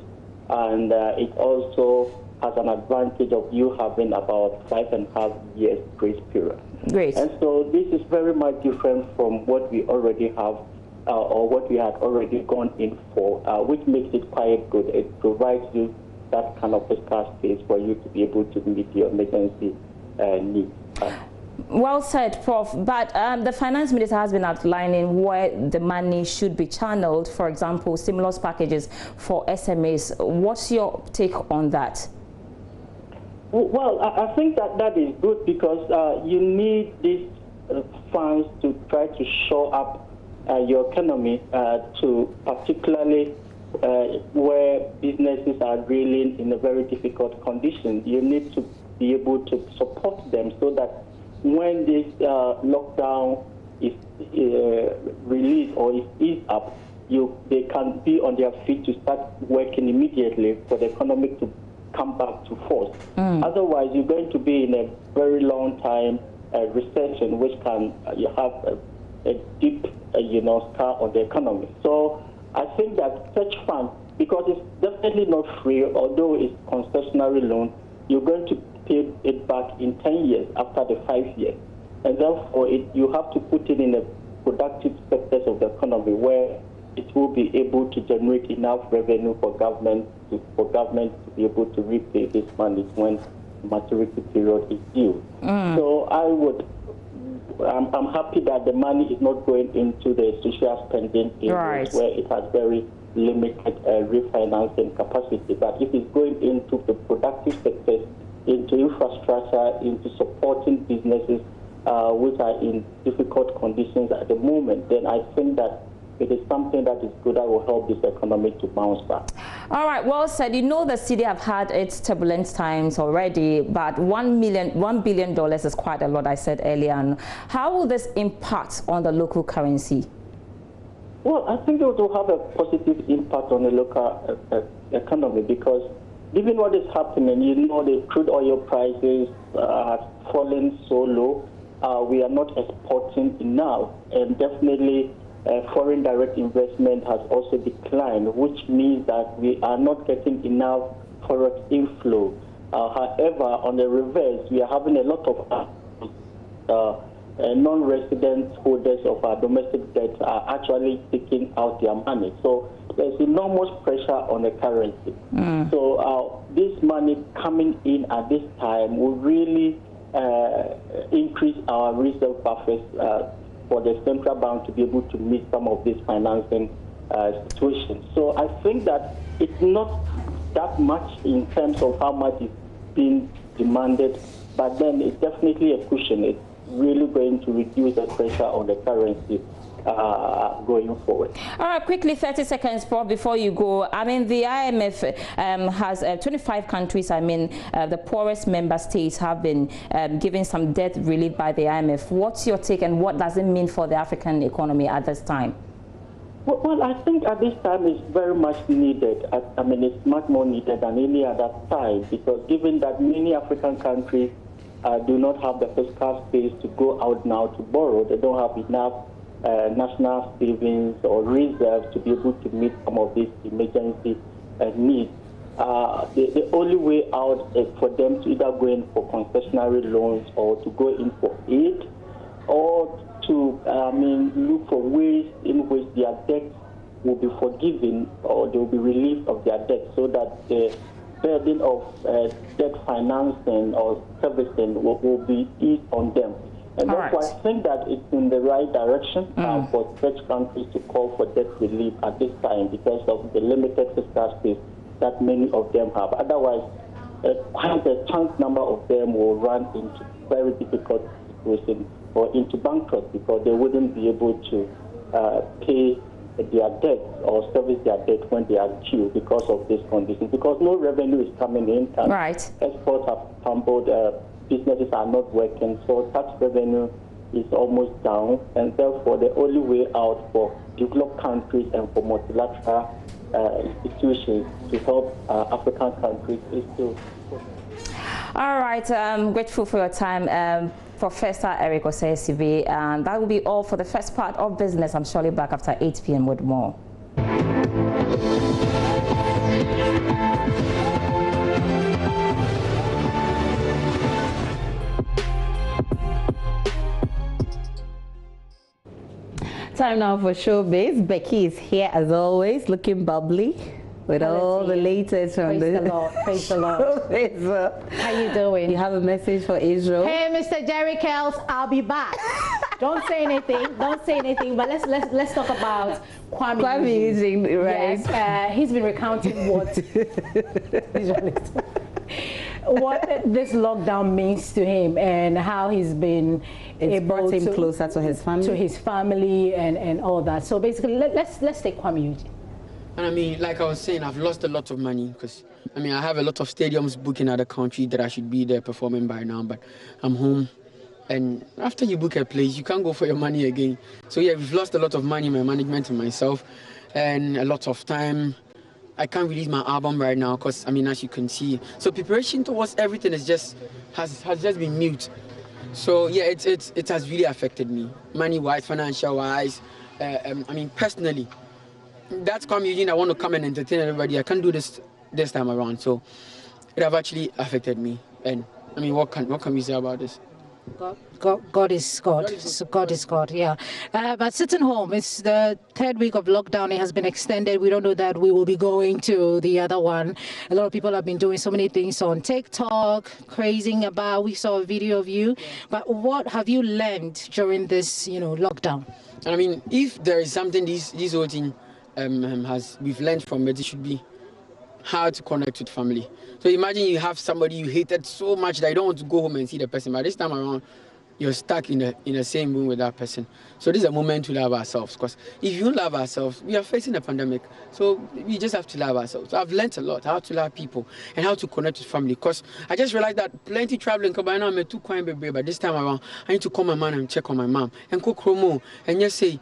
and it also has an advantage of you having about 5.5 years grace period. Great. And so this is very much different from what we already have or what we had already gone in for, which makes it quite good. It provides you that kind of fiscal space for you to be able to meet your emergency needs. Well said, Prof. But the finance minister has been outlining where the money should be channeled, for example, stimulus packages for SMEs. What's your take on that? Well, I think that is good, because you need these funds to try to shore up your economy, to particularly where businesses are reeling in a very difficult condition. You need to be able to support them so that when this lockdown is released or is eased up, they can be on their feet to start working immediately for the economy to come back to force. Otherwise, you're going to be in a very long time recession, which can you have a deep scar on the economy. So I think that such funds, because it's definitely definitely not free, although it's concessionary loan. You're going to pay it back in 10 years after the 5 years. And therefore, you have to put it in the productive sectors of the economy where it will be able to generate enough revenue for government to be able to repay this money when maturity period is due. So I'm happy that the money is not going into the social spending areas where it has very limited refinancing capacity. But if it's going into the productive sectors, into infrastructure, into supporting businesses which are in difficult conditions at the moment, then I think that it is something that is good that will help this economy to bounce back. All right, well said. You know the city have had its turbulent times already, but $1 billion is quite a lot, I said earlier on. How will this impact on the local currency? Well, I think it will have a positive impact on the local economy because given what is happening, you know the crude oil prices have fallen so low. We are not exporting enough, and definitely foreign direct investment has also declined, which means that we are not getting enough forex inflow. However, on the reverse, we are having a lot of non-resident holders of our domestic debt are actually taking out their money. So there's enormous pressure on the currency. So this money coming in at this time will really increase our reserve buffers for the central bank to be able to meet some of these financing situations. So I think that it's not that much in terms of how much is being demanded, but then it's definitely a cushion. It's really going to reduce the pressure on the currency going forward. All right, quickly, 30 seconds, Paul, before you go. I mean, the IMF has 25 countries, the poorest member states have been given some debt relief by the IMF. What's your take and what does it mean for the African economy at this time? Well, I think at this time it's very much needed. I mean, it's much more needed than any other time because given that many African countries do not have the fiscal space to go out now to borrow, they don't have enough national savings or reserves to be able to meet some of these emergency needs. The only way out is for them to either go in for concessionary loans or to go in for aid or to look for ways in which their debt will be forgiven or they will be relieved of their debt so that the burden of debt financing or servicing will be eased on them. And therefore, I think that it's in the right direction for such countries to call for debt relief at this time because of the limited fiscal space that many of them have. Otherwise, quite a chunk number of them will run into very difficult situations or into bankruptcy because they wouldn't be able to pay their debt or service their debt when they are due because of this condition. Because no revenue is coming in. Exports have tumbled. Businesses are not working, so tax revenue is almost down, and therefore the only way out for developed countries and for multilateral institutions to help African countries is to... All right, I'm grateful for your time, Professor Eric Osei-Sive, and that will be all for the first part of Business. I'm surely back after 8 p.m. with more. Time now for Showbiz. Becky is here as always, looking bubbly with all the latest from Praise the Lord. Praise the Lord. How you doing? You have a message for Israel? Hey, Mr. Jerry Kells, I'll be back. Don't say anything. Don't say anything. But let's talk about Kwame Eugene, right? Yes, he's been recounting what this lockdown means to him and how he's been brought him closer to his family, and all that. So basically, let's take Kwame Eugene. And I mean, like I was saying, I've lost a lot of money because I mean I have a lot of stadiums booked in other countries that I should be there performing by now, but I'm home. And after you book a place, you can't go for your money again. So yeah, we've lost a lot of money, my management and myself, and a lot of time. I can't release my album right now because I mean, as you can see, so preparation towards everything is just has just been mute. So yeah, it has really affected me, money-wise, financial-wise. I mean, personally, that's Kwame Eugene. I want to come and entertain everybody. I can't do this this time around. So it have actually affected me. And I mean, what can we say about this? God is God. So God is God, yeah. But sitting home, it's the third week of lockdown. It has been extended. We don't know that we will be going to the other one. A lot of people have been doing so many things on TikTok, crazing about. We saw a video of you. But what have you learned during this, lockdown? I mean, if there is something this whole thing we've learned from it, it should be how to connect with family. So imagine you have somebody you hated so much that you don't want to go home and see the person, but this time around, you're stuck in the same room with that person. So this is a moment to love ourselves, because if you don't love ourselves, we are facing a pandemic. So we just have to love ourselves. So I've learned a lot, how to love people and how to connect with family, because I just realized that plenty traveling, because by now I'm too quiet, baby, but this time around, I need to call my man and check on my mom and cook Romo and just say,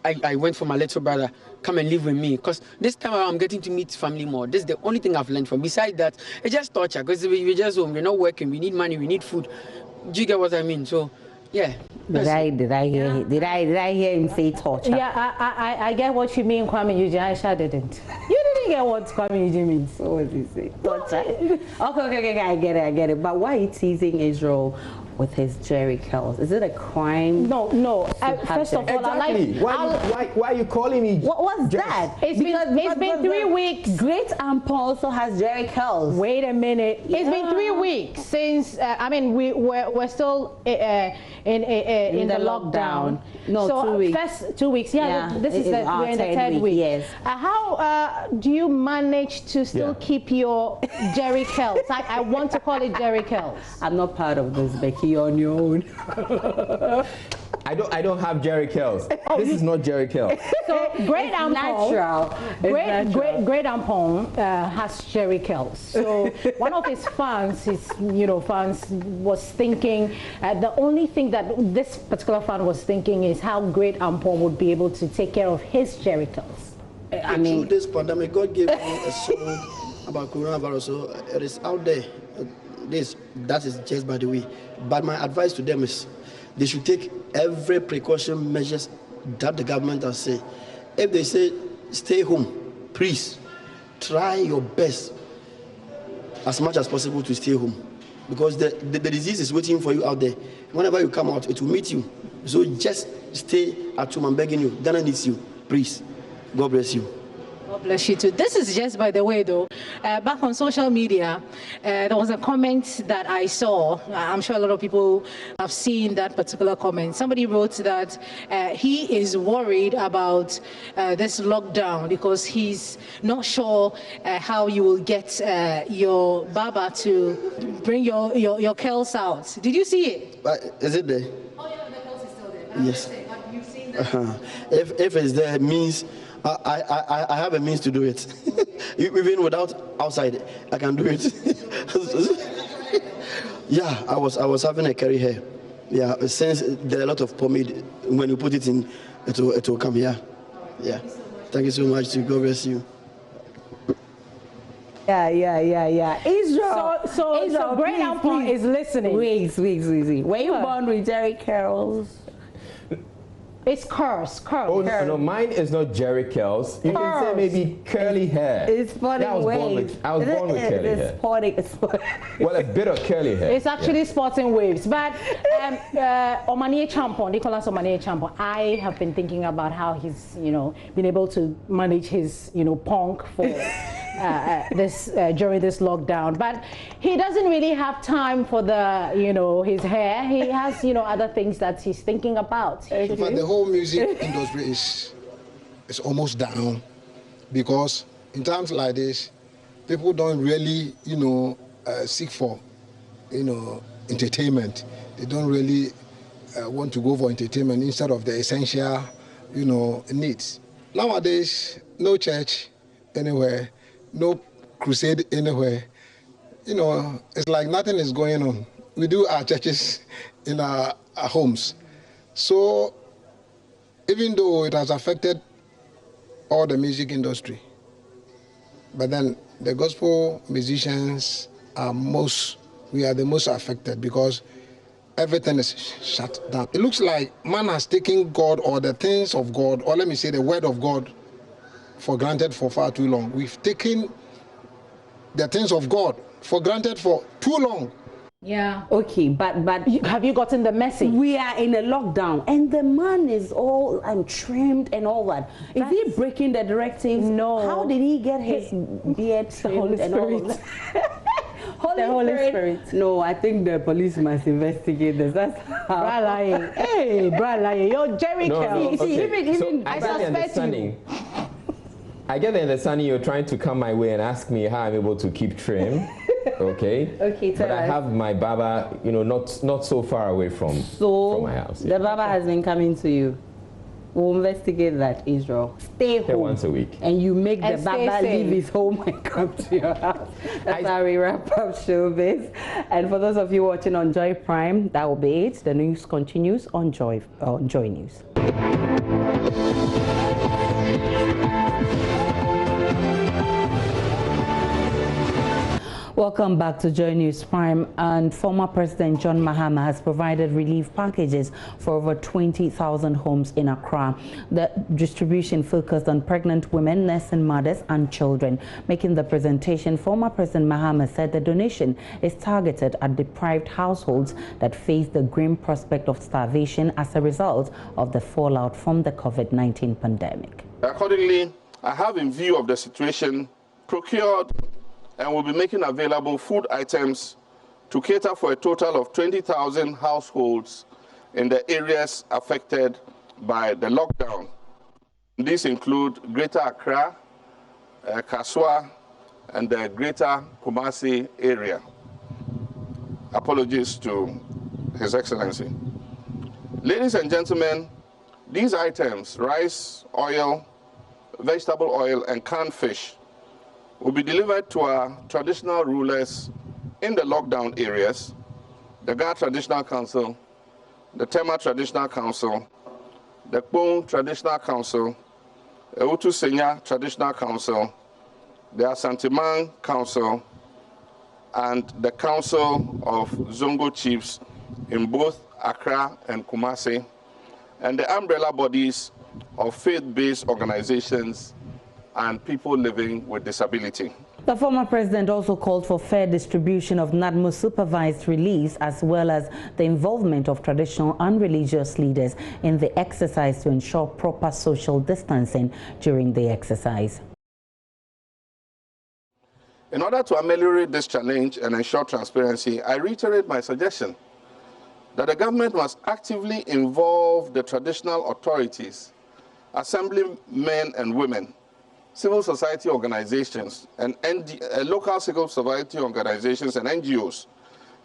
I went for my little brother, come and live with me, because this time around I'm getting to meet family more. This is the only thing I've learned from. Besides that, it's just torture, because we're just home, we're not working, we need money, we need food. Do you get what I mean? So, yeah. Did I hear him say torture? Yeah, I get what you mean, Kwame Eugene. Aisha didn't. You didn't get what Kwame Eugene means. So what did he say? Torture. Okay, I get it. But why are you teasing Israel with his Jerry curls? Is it a crime? No. First of all, exactly. Why are you calling me? What's that? It's been 3 weeks. Great Ampo also has Jerry curls. Wait a minute. Yeah. It's been 3 weeks since. We're still in the lockdown. No, so 2 weeks. First 2 weeks. Yeah. This is we're in the third week. Yes. How do you manage to still keep your Jerry curls? I want to call it Jerry curls. I'm not part of this, Becky. On your own. I don't have Jerry curls. This is not Jerry curls. So Great Ampon, Great Ampon has Jerry curls. So one of his fans, was thinking. The only thing that this particular fan was thinking is how Great Ampon would be able to take care of his Jerry curls. I mean, through this pandemic, God gave me a song about coronavirus. So it is out there. That is just by the way. But my advice to them is they should take every precaution measures that the government has said. If they say stay home, please try your best as much as possible to stay home, because the disease is waiting for you out there. Whenever you come out, it will meet you. So just stay at home. I'm begging you. Ghana needs you. Please. God bless you. God bless you too. This is just by the way though, back on social media, there was a comment that I saw. I'm sure a lot of people have seen that particular comment. Somebody wrote that he is worried about this lockdown because he's not sure how you will get your Baba to bring your curls out. Did you see it? Is it there? Oh yeah, the curls is still there. Yes. You've seen that? If it's there, it means I have a means to do it. Even without outside, I can do it. Yeah, I was having a curly hair. Yeah, since there are a lot of pomade, when you put it in, it will come here. Yeah. Thank you so much. God bless you. Yeah. Israel. So Great Ampon is listening. Wait. Were you born with Jerry curls? It's curls. Oh, no, mine is not Jerry curls. You can say maybe curly hair. It's sporting waves. I was born with curly hair. Sporting. Well, a bit of curly hair. It's actually sporting waves. But Omanie Champon, Nicholas Omanie Champon, I have been thinking about how he's, been able to manage his, punk for this during this lockdown. But he doesn't really have time for the, his hair. He has, other things that he's thinking about. So far, the whole music industry is almost down, because in times like this, people don't really, seek for, entertainment. They don't really want to go for entertainment instead of the essential, needs. Nowadays, no church anywhere, no crusade anywhere. It's like nothing is going on. We do our churches in our homes. So even though it has affected all the music industry, but then the gospel musicians we are the most affected, because everything is shut down. It looks like man has taken God, or the things of God, or let me say the word of God, for granted for far too long. We've taken the things of God for granted for too long. Yeah. Okay, but have you gotten the message? We are in a lockdown, and the man is all trimmed and all that. Is he breaking the directives? No. How did he get his beard trimmed and all of that? Holy Spirit. No, I think the police must investigate this. That's how. Hey, Bralaye, you're Jerry Kelly. I get the understanding you're trying to come my way and ask me how I'm able to keep trim. Okay. Okay, but I have my barber, not so far away from my house. The barber has been coming to you. We'll investigate that, Israel. Stay home once a week. And you make the barber leave his home and come to your house. That's how we wrap up Showbiz. And for those of you watching on Joy Prime, that will be it. The news continues on Joy News. Welcome back to Joy News Prime. And former President John Mahama has provided relief packages for over 20,000 homes in Accra. The distribution focused on pregnant women, nursing mothers and children. Making the presentation, former President Mahama said the donation is targeted at deprived households that face the grim prospect of starvation as a result of the fallout from the COVID-19 pandemic. Accordingly, I have in view of the situation procured and will be making available food items to cater for a total of 20,000 households in the areas affected by the lockdown. These include Greater Accra, Kaswa, and the Greater Kumasi area. Apologies to His Excellency. Ladies and gentlemen, these items, rice, oil, vegetable oil, and canned fish, will be delivered to our traditional rulers in the lockdown areas, the Ga Traditional Council, the Tema Traditional Council, the Kpong Traditional Council, the Utu Senya Traditional Council, the Asanteman Council, and the Council of Zongo Chiefs in both Accra and Kumasi, and the umbrella bodies of faith-based organizations and people living with disability. The former president also called for fair distribution of NADMO supervised reliefs as well as the involvement of traditional and religious leaders in the exercise to ensure proper social distancing during the exercise. In order to ameliorate this challenge and ensure transparency, I reiterate my suggestion that the government must actively involve the traditional authorities, assemblymen and women, civil society organizations, and local civil society organizations and NGOs,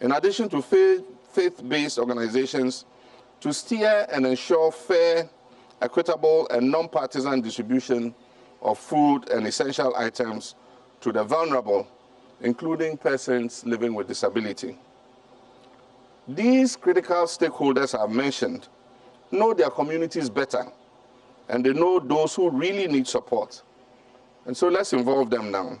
in addition to faith-based organizations, to steer and ensure fair, equitable, and non-partisan distribution of food and essential items to the vulnerable, including persons living with disability. These critical stakeholders I've mentioned know their communities better, and they know those who really need support. And so let's involve them now.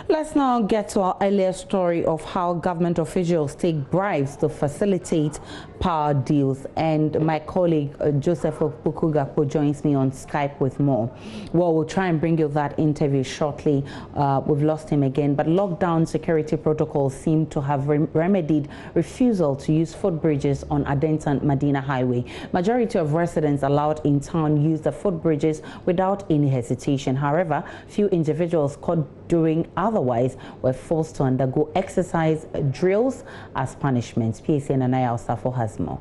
Let's now get to our earlier story of how government officials take bribes to facilitate power deals. And my colleague Joseph Opoku-Gakpo joins me on Skype with more. Well, we'll try and bring you that interview shortly. We've lost him again, but lockdown security protocols seem to have remedied refusal to use footbridges on Adentan Medina Highway. Majority of residents allowed in town use the footbridges without any hesitation. However, few individuals caught doing otherwise were forced to undergo exercise drills as punishments. PSN and Naya Osafo has more.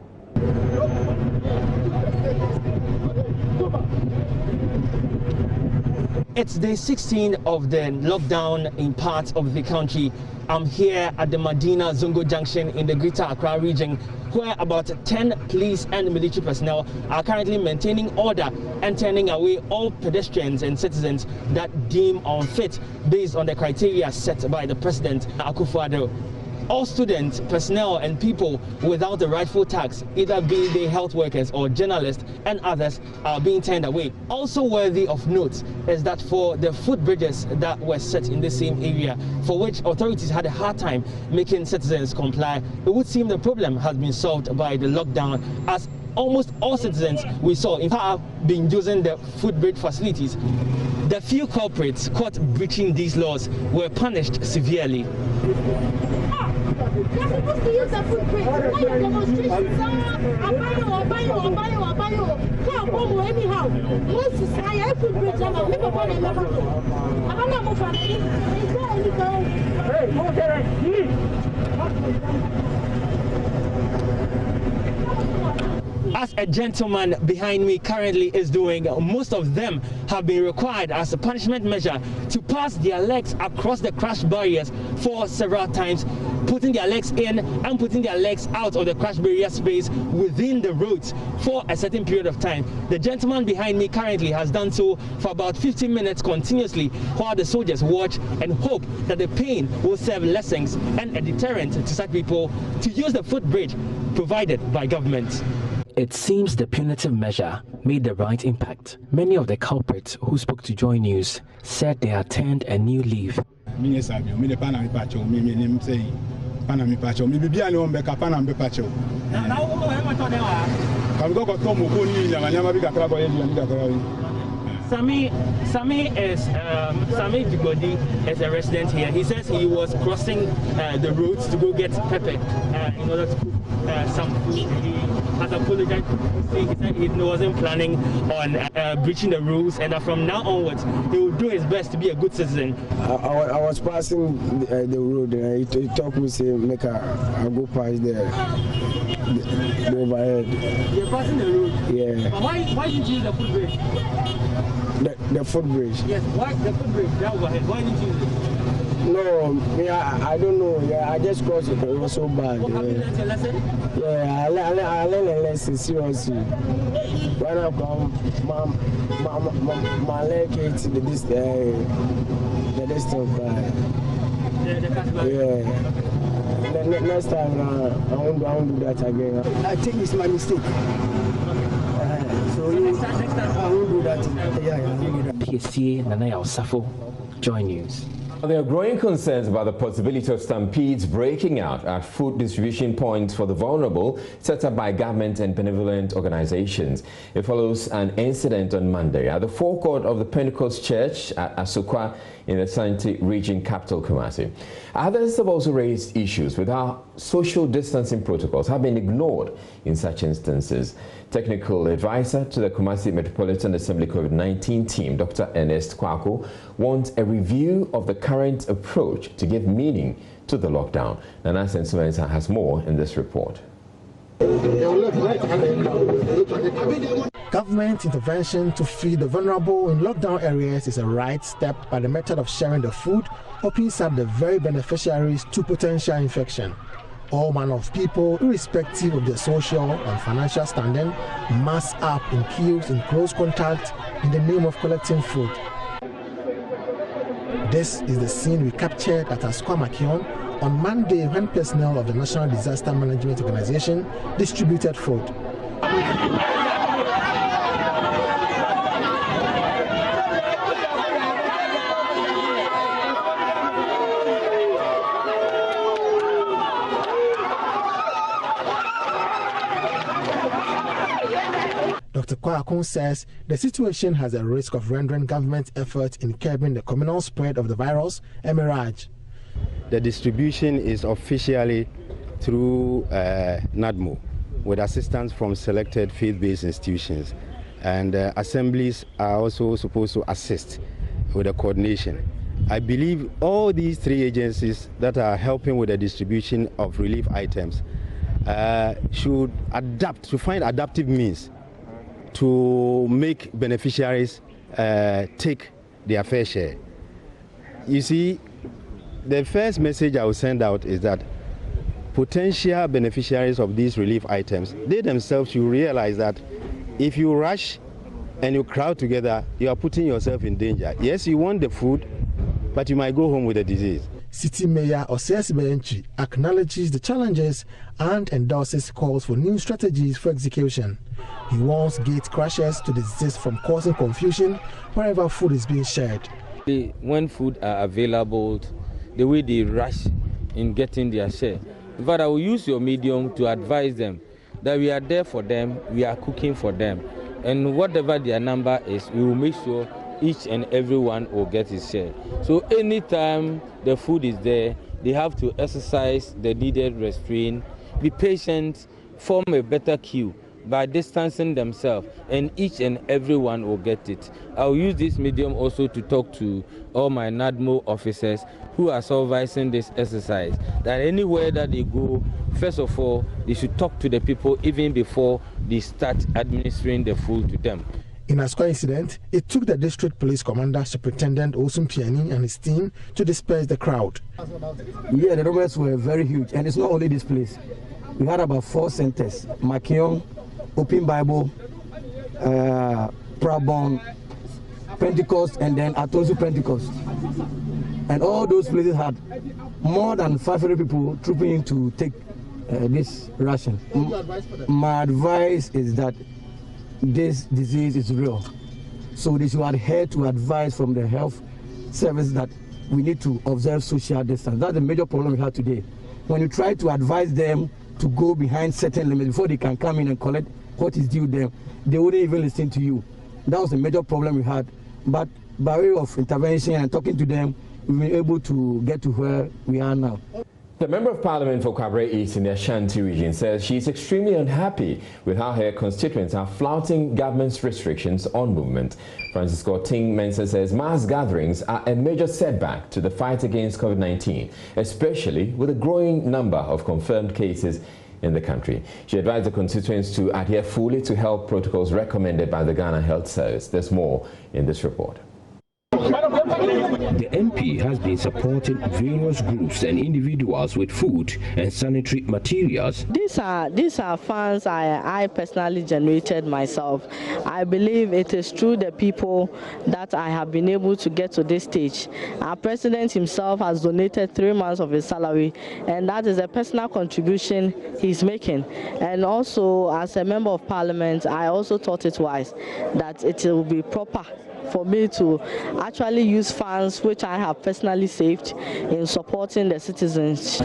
It's day 16 of the lockdown in parts of the country. I'm here at the Medina Zongo Junction in the Greater Accra region, where about 10 police and military personnel are currently maintaining order and turning away all pedestrians and citizens that deem unfit based on the criteria set by the President Akufo-Addo. All students, personnel and people without the rightful tax, either be they health workers or journalists and others, are being turned away. Also worthy of note is that for the footbridges that were set in the same area, for which authorities had a hard time making citizens comply, it would seem the problem has been solved by the lockdown, as almost all citizens we saw in fact have been using the footbridge facilities. The few culprits caught breaching these laws were punished severely. You're supposed to use the footprint. Why your demonstrations are anyhow. Most society footbridge and people want to never do. I don't know what is there any As a gentleman behind me currently is doing, most of them have been required as a punishment measure to pass their legs across the crash barriers for several times, putting their legs in and putting their legs out of the crash barrier space within the roads for a certain period of time. The gentleman behind me currently has done so for about 15 minutes continuously, while the soldiers watch and hope that the pain will serve lessons and a deterrent to such people to use the footbridge provided by government. It seems the punitive measure made the right impact. Many of the culprits who spoke to Joy News said they had turned a new leaf. Sami Jigodi is a resident here. He says he was crossing the roads to go get pepper in order to cook some food. He has apologized. He said he wasn't planning on breaching the rules, and that from now onwards he will do his best to be a good citizen. I was passing the road, and he told me, say, make I go past the overhead. You're passing the road? Yeah. But why did you use the footbridge? The footbridge. Yes, why the footbridge, that overhead? Why didn't you use it? No, I don't know. Yeah, I just crossed it. It was so bad. Have you learned your lesson? Yeah, I learned a lesson seriously. When I come, my leg hits the distance by. Yeah. Next time I won't do that again. I think it's my mistake. So next time I won't do that. Yeah. PSCA Nanaya Osafo, Joy News. There are growing concerns about the possibility of stampedes breaking out at food distribution points for the vulnerable set up by government and benevolent organizations. It follows an incident on Monday at the forecourt of the Pentecost Church at Asokwa in the Asante region capital, Kumasi. Others have also raised issues with how social distancing protocols have been ignored in such instances. Technical advisor to the Kumasi Metropolitan Assembly COVID-19 team, Dr. Ernest Kwako, wants a review of the current approach to give meaning to the lockdown. Nana Sensuensa has more in this report. Government intervention to feed the vulnerable in lockdown areas is a right step, but the method of sharing the food opens up the very beneficiaries to potential infection. All manner of people, irrespective of their social and financial standing, mass up in queues in close contact in the name of collecting food. This is the scene we captured at Asokwa Makion on Monday when personnel of the National Disaster Management Organization distributed food. Dr. Kwakun says the situation has a risk of rendering government efforts in curbing the communal spread of the virus a mirage. The distribution is officially through NADMO with assistance from selected faith-based institutions, and assemblies are also supposed to assist with the coordination. I believe all these three agencies that are helping with the distribution of relief items should adapt, to find adaptive means to make beneficiaries take their fair share. You see, the first message I will send out is that potential beneficiaries of these relief items, they themselves should realize that if you rush and you crowd together, you are putting yourself in danger. Yes, you want the food, but you might go home with a disease. City Mayor Osiasi Benchi acknowledges the challenges and endorses calls for new strategies for execution. He warns gate crashers to desist from causing confusion wherever food is being shared. When food are available, the way they rush in getting their share. In fact, I will use your medium to advise them that we are there for them, we are cooking for them. And whatever their number is, we will make sure each and every one will get his share. So anytime the food is there, they have to exercise the needed restraint, be patient, form a better queue by distancing themselves, and each and every one will get it. I'll use this medium also to talk to all my NADMO officers who are supervising this exercise, that anywhere that they go, first of all, they should talk to the people even before they start administering the food to them. In a square incident, it took the district police commander, Superintendent Osum Piani, and his team to disperse the crowd. Yeah, the numbers were very huge, and it's not only this place. We had about 4 centers: Makiong, Open Bible, Prabon, Pentecost, and then Atosu Pentecost. And all those places had more than 500 people trooping in to take this ration. My advice is that this disease is real, so they should adhere to advice from the health service that we need to observe social distance. That's the major problem we have today. When you try to advise them to go behind certain limits before they can come in and collect what is due them, they wouldn't even listen to you. That was the major problem we had. But by way of intervention and talking to them, we've been able to get to where we are now. The Member of Parliament for Kwabre East in the Ashanti region says she is extremely unhappy with how her constituents are flouting government's restrictions on movement. Francisco Ting Mensah says mass gatherings are a major setback to the fight against COVID-19, especially with a growing number of confirmed cases in the country. She advised the constituents to adhere fully to health protocols recommended by the Ghana Health Service. There's more in this report. The MP has been supporting various groups and individuals with food and sanitary materials. These are funds I personally generated myself. I believe it is through the people that I have been able to get to this stage. Our president himself has donated 3 months of his salary, and that is a personal contribution he's making. And also, as a member of parliament, I also thought it wise that it will be proper for me to actually use funds which I have personally saved in supporting the citizens.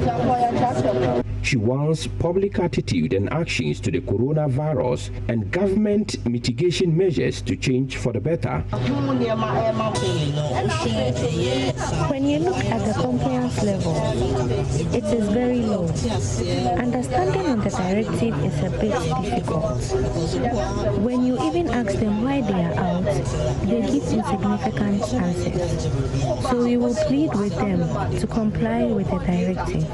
She wants public attitude and actions to the coronavirus and government mitigation measures to change for the better. When you look at the compliance level, it is very low. Understanding on the directive is a bit difficult. When you even ask them why they are out, they give insignificant answers. So we will plead with them to comply with the directive.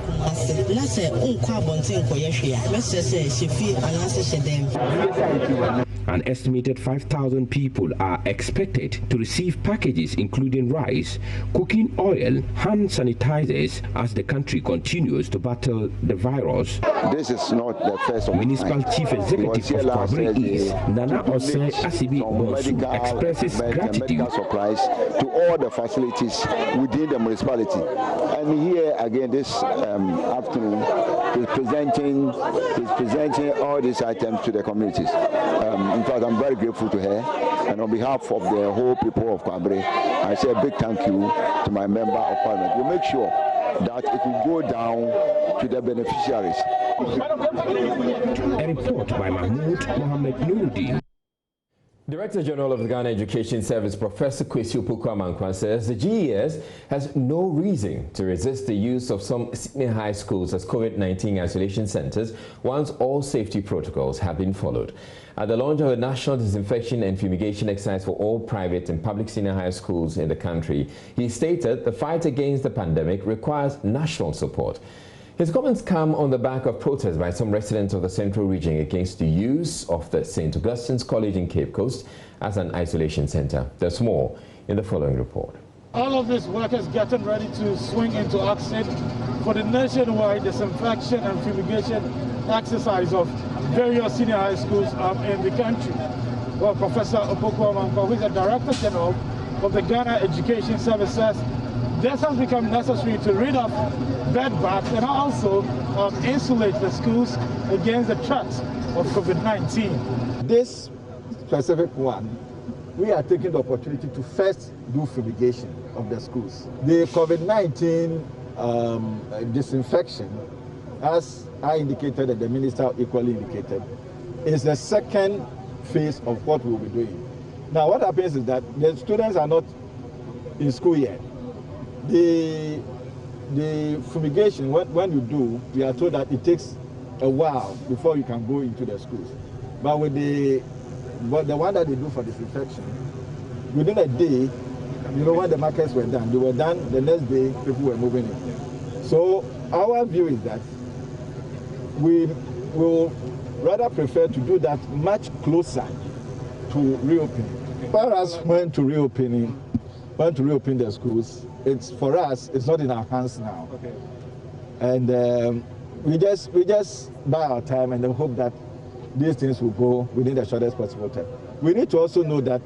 An estimated 5,000 people are expected to receive packages including rice, cooking oil, hand sanitizers as the country continues to battle the virus. This is not the first of Municipal Chief Executive of Kwabre East, Nana Osei Asibi Bonsu, expresses gratitude supplies to all the facilities within the municipality. And here again this afternoon is presenting all these items to the communities. In fact, I'm very grateful to her, and on behalf of the whole people of Kwabre, I say a big thank you to my member of parliament. We'll make sure that it will go down to the beneficiaries. A report by Mahmoud Mohammed Nuruddin. Director General of the Ghana Education Service, Professor Kwesi Opoku-Amankwah, says the GES has no reason to resist the use of some senior high schools as COVID-19 isolation centers once all safety protocols have been followed. At the launch of a national disinfection and fumigation exercise for all private and public senior high schools in the country, he stated the fight against the pandemic requires national support. His comments come on the back of protests by some residents of the central region against the use of the St. Augustine's College in Cape Coast as an isolation center. There's more in the following report. All of these workers getting ready to swing into action for the nationwide disinfection and fumigation exercise of various senior high schools in the country. Well, Professor Opoku-Amankwah, who is the Director General of the Ghana Education Service, says this has become necessary to rid of bedbugs and also insulate the schools against the threat of COVID-19. This specific one, we are taking the opportunity to first do fumigation of the schools. The COVID-19 disinfection as I indicated and the minister equally indicated, is the second phase of what we'll be doing. Now, what happens is that the students are not in school yet. The fumigation, when you do, we are told that it takes a while before you can go into the schools. But with the one that they do for disinfection, within a day, you know, when the markets were done, they were done, the next day people were moving in. So our view is that we will rather prefer to do that much closer to reopening. As far as when to reopen the schools, it's for us, it's not in our hands now. Okay. And we just buy our time and then hope that these things will go within the shortest possible time. We need to also know that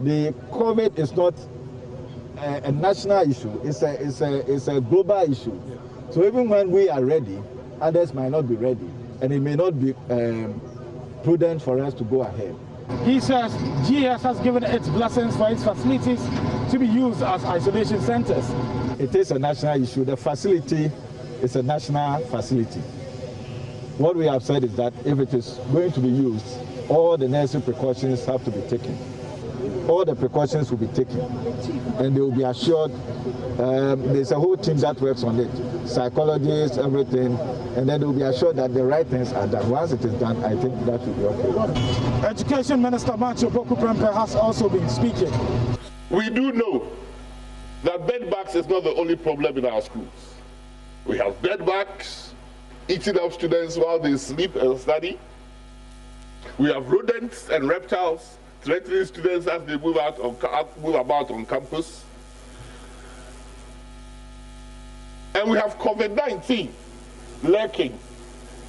the COVID is not a national issue, it's a global issue. So even when we are ready, others might not be ready, and it may not be prudent for us to go ahead. He says GS has given its blessings for its facilities to be used as isolation centers. It is a national issue. The facility is a national facility. What we have said is that if it is going to be used, all the necessary precautions have to be taken. All the precautions will be taken, and they will be assured. There's a whole team that works on it, psychologists, everything, and then they will be assured that the right things are done. Once it is done, I think that will be okay. Education Minister Matthew Boku Prempeh has also been speaking. We do know that bed bugs is not the only problem in our schools. We have bed bugs eating up students while they sleep and study. We have rodents and reptiles threatening students as they move about on campus. And we have COVID-19 lurking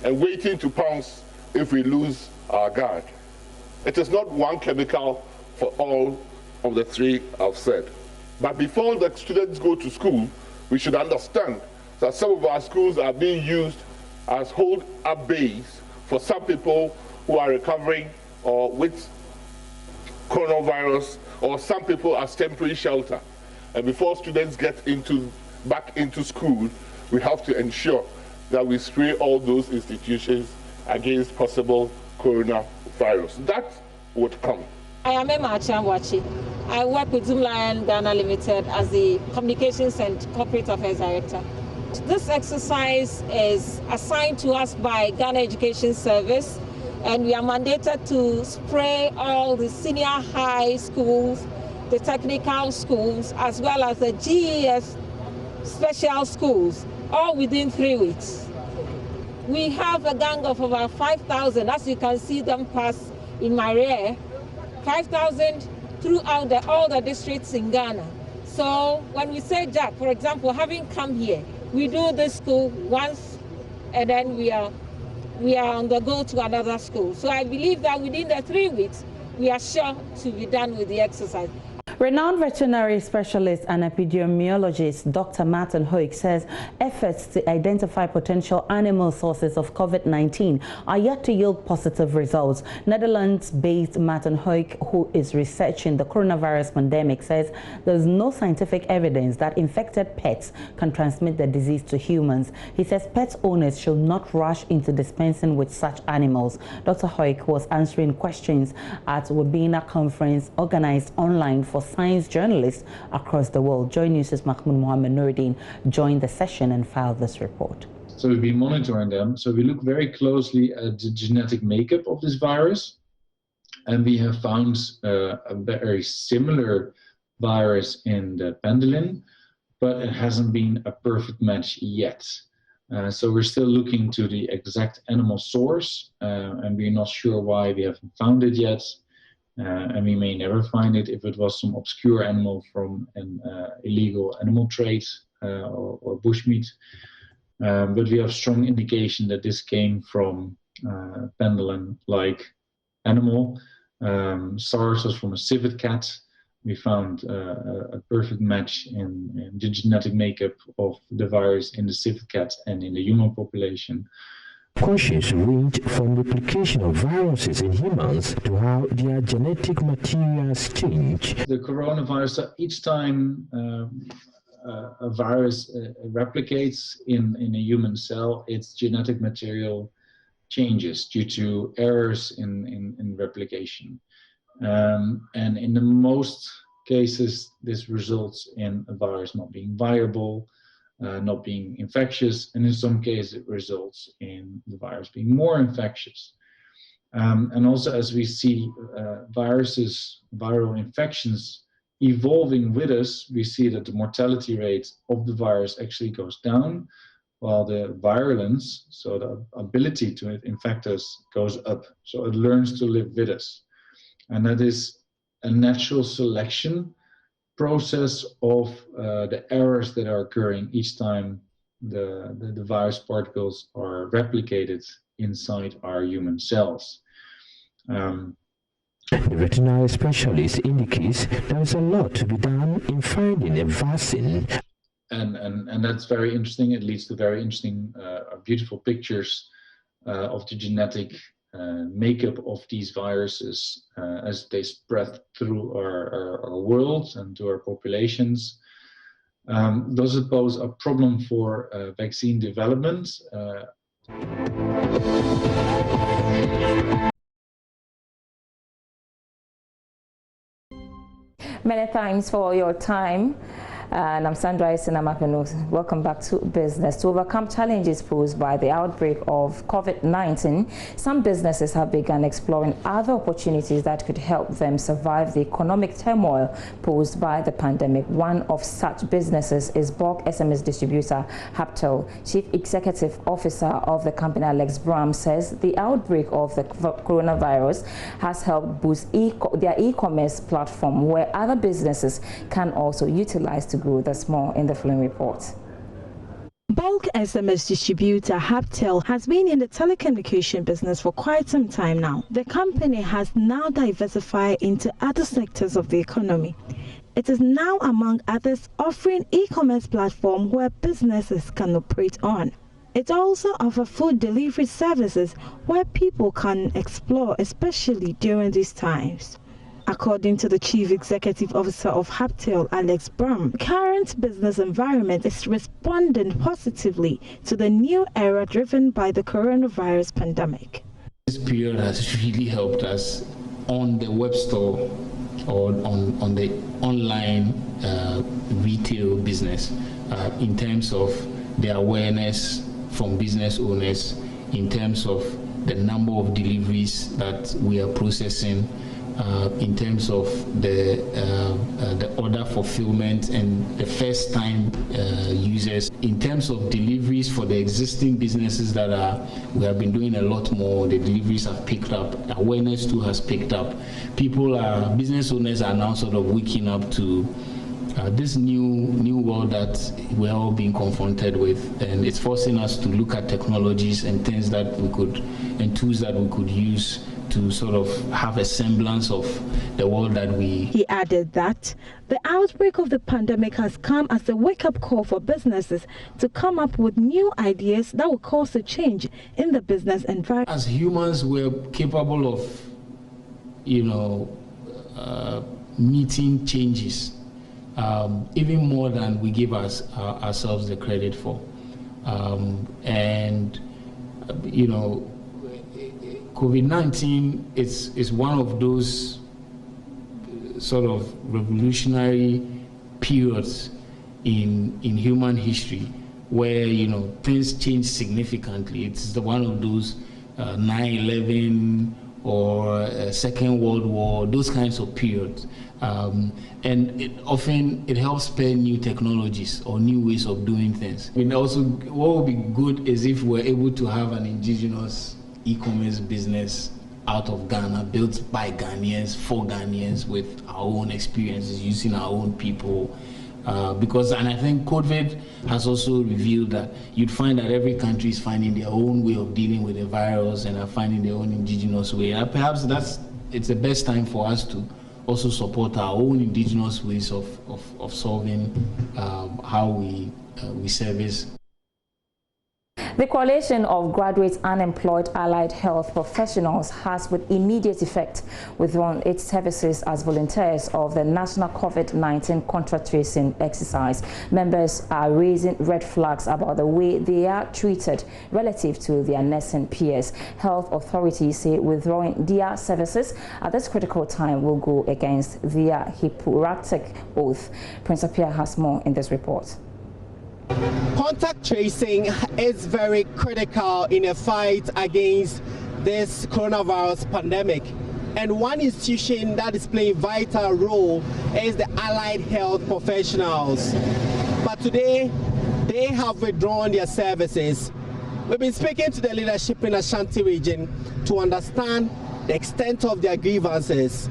and waiting to pounce if we lose our guard. It is not one chemical for all of the three I've said. But before the students go to school, we should understand that some of our schools are being used as hold-up bays for some people who are recovering or with coronavirus, or some people as temporary shelter. And before students get back into school, we have to ensure that we spray all those institutions against possible coronavirus. That would come. I am Emma Chamwachi. I work with Zoomlion Ghana Limited as the Communications and Corporate Affairs Director. This exercise is assigned to us by Ghana Education Service, and we are mandated to spray all the senior high schools, the technical schools, as well as the GES special schools, all within 3 weeks. We have a gang of about 5,000, as you can see them pass in my rear, 5,000 throughout all the districts in Ghana. So when we say Jack, for example, having come here, we do this school once, and then we are on the go to another school. So I believe that within the 3 weeks, we are sure to be done with the exercise. Renowned veterinary specialist and epidemiologist Dr. Martin Hoek says efforts to identify potential animal sources of COVID-19 are yet to yield positive results. Netherlands-based Martin Hoek, who is researching the coronavirus pandemic, says there's no scientific evidence that infected pets can transmit the disease to humans. He says pet owners should not rush into dispensing with such animals. Dr. Hoek was answering questions at Webinar conference organized online for science journalists across the world. Joy News' Mahmoud Mohammed Nuruddin joined the session and filed this report. So we've been monitoring them. So we look very closely at the genetic makeup of this virus, and we have found a very similar virus in the pendolin, but it hasn't been a perfect match yet. So we're still looking to the exact animal source, and we're not sure why we haven't found it yet. And we may never find it if it was some obscure animal from an illegal animal trade or bushmeat. But we have strong indication that this came from pendolin-like animal. SARS was from a civet cat. We found a perfect match in the genetic makeup of the virus in the civet cat and in the human population. Questions range from replication of viruses in humans to how their genetic materials change. The coronavirus, each time a virus replicates in a human cell, its genetic material changes due to errors in replication. And in the most cases, this results in a virus not being viable, not being infectious, and in some cases it results in the virus being more infectious. And also, as we see viral infections evolving with us, we see that the mortality rate of the virus actually goes down, while the virulence, so the ability to infect us, goes up. So it learns to live with us. And that is a natural selection process of the errors that are occurring each time the virus particles are replicated inside our human cells. The veterinary specialist indicates there is a lot to be done in finding a vaccine. And that's very interesting. It leads to very interesting, beautiful pictures of the genetic makeup of these viruses as they spread through our world and to our populations. Does it pose a problem for vaccine development? Many thanks for your time. And I'm Sandra Isinamapenu. Welcome back to business. To overcome challenges posed by the outbreak of COVID-19, some businesses have begun exploring other opportunities that could help them survive the economic turmoil posed by the pandemic. One of such businesses is bulk SMS distributor Haptel. Chief Executive Officer of the company, Alex Bram, says the outbreak of the coronavirus has helped boost their e-commerce platform, where other businesses can also utilize to grow. That's more in the following report. Bulk SMS distributor Haptel has been in the telecommunication business for quite some time now. The company has now diversified into other sectors of the economy. It is now, among others, offering e-commerce platform where businesses can operate on. It also offers food delivery services where people can explore, especially during these times. According to the Chief Executive Officer of Haptel, Alex Bram, the current business environment is responding positively to the new era driven by the coronavirus pandemic. This period has really helped us on the web store or on the online retail business in terms of the awareness from business owners, in terms of the number of deliveries that we are processing, in terms of the order fulfillment and the first time users, in terms of deliveries for the existing businesses that we have been doing a lot more. The deliveries have picked up, awareness too has picked up. Business owners are now sort of waking up to this new world that we're all being confronted with, and it's forcing us to look at technologies and things that we could, and tools that we could use to sort of have a semblance of the world that we... He added that the outbreak of the pandemic has come as a wake-up call for businesses to come up with new ideas that will cause a change in the business environment. As humans, we're capable of, meeting changes, even more than we give ourselves the credit for. COVID-19 is one of those sort of revolutionary periods in human history where things change significantly. It's one of those 9/11 or Second World War, those kinds of periods, and it helps spur new technologies or new ways of doing things. And also, what would be good is if we're able to have an indigenous e-commerce business out of Ghana, built by Ghanaians, for Ghanaians, with our own experiences, using our own people. And I think COVID has also revealed that you'd find that every country is finding their own way of dealing with the virus and are finding their own indigenous way. And perhaps it's the best time for us to also support our own indigenous ways of solving how we service. The Coalition of Graduate Unemployed Allied Health Professionals has with immediate effect withdrawn its services as volunteers of the National COVID-19 Contact Tracing exercise. Members are raising red flags about the way they are treated relative to their nursing peers. Health authorities say withdrawing their services at this critical time will go against their Hippocratic oath. Prince Appiah has more in this report. Contact tracing is very critical in a fight against this coronavirus pandemic. And one institution that is playing a vital role is the allied health professionals. But today, they have withdrawn their services. We've been speaking to the leadership in Ashanti region to understand the extent of their grievances.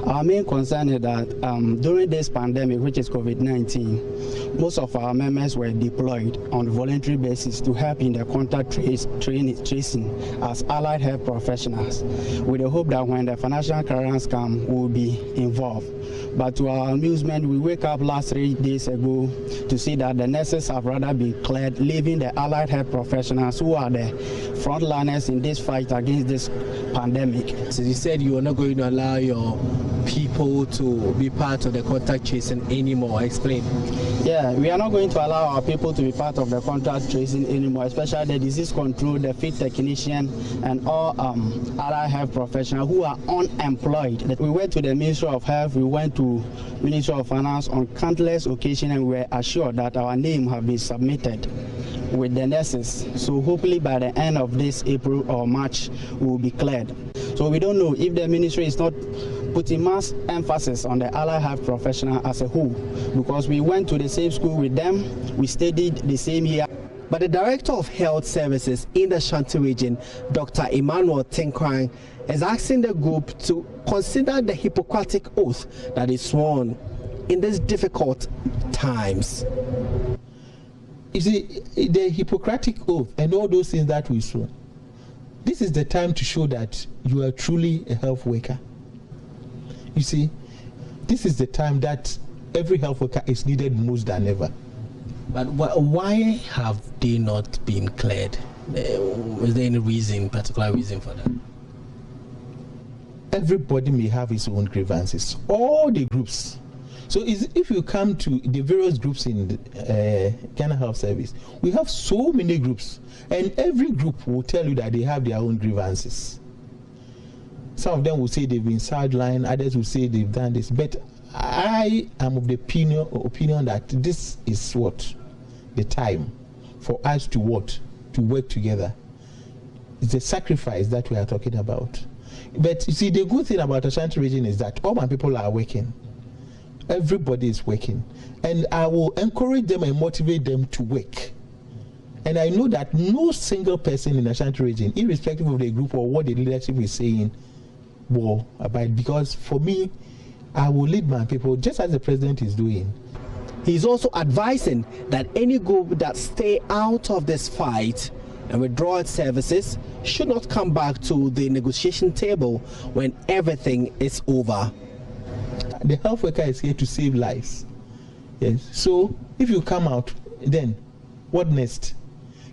Our main concern is that during this pandemic, which is COVID-19, most of our members were deployed on a voluntary basis to help in the contact tracing as allied health professionals, with the hope that when the financial clearance comes, we will be involved. But to our amusement, we wake up last 3 days ago to see that the nurses have rather been cleared, leaving the allied health professionals who are the frontliners in this fight against this pandemic. So you said you are not going to allow your people to be part of the contact tracing anymore. Explain. Yeah, we are not going to allow our people to be part of the contact tracing anymore, especially the disease control, the field technician, and all other health professionals who are unemployed. We went to the Ministry of Health, we went to Ministry of Finance on countless occasions, and we were assured that our name have been submitted with the nurses. So hopefully by the end of this April or March, we will be cleared. So we don't know if the ministry is not putting mass emphasis on the allied health professional as a whole, because we went to the same school with them, we studied the same year. But the Director of Health Services in the Ashanti region, Dr. Emmanuel Tinkrang, is asking the group to consider the Hippocratic oath that is sworn in these difficult times. You see, the Hippocratic oath and all those things that we swear, this is the time to show that you are truly a health worker. You see, this is the time that every health worker is needed most than ever. But why have they not been cleared? Was there any particular reason for that? Everybody may have his own grievances. All the groups. So if you come to the various groups in the Ghana Health Service, we have so many groups, and every group will tell you that they have their own grievances. Some of them will say they've been sidelined, others will say they've done this. But I am of the opinion that this is what the time for us to work together. It's a sacrifice that we are talking about. But you see, the good thing about Ashanti region is that all my people are working. Everybody is working. And I will encourage them and motivate them to work. And I know that no single person in Ashanti region, irrespective of the group or what the leadership is saying, will abide. Because for me, I will lead my people just as the president is doing. He's also advising that any group that stay out of this fight and withdraw its services should not come back to the negotiation table when everything is over. The health worker is here to save lives. Yes. So if you come out, then what next?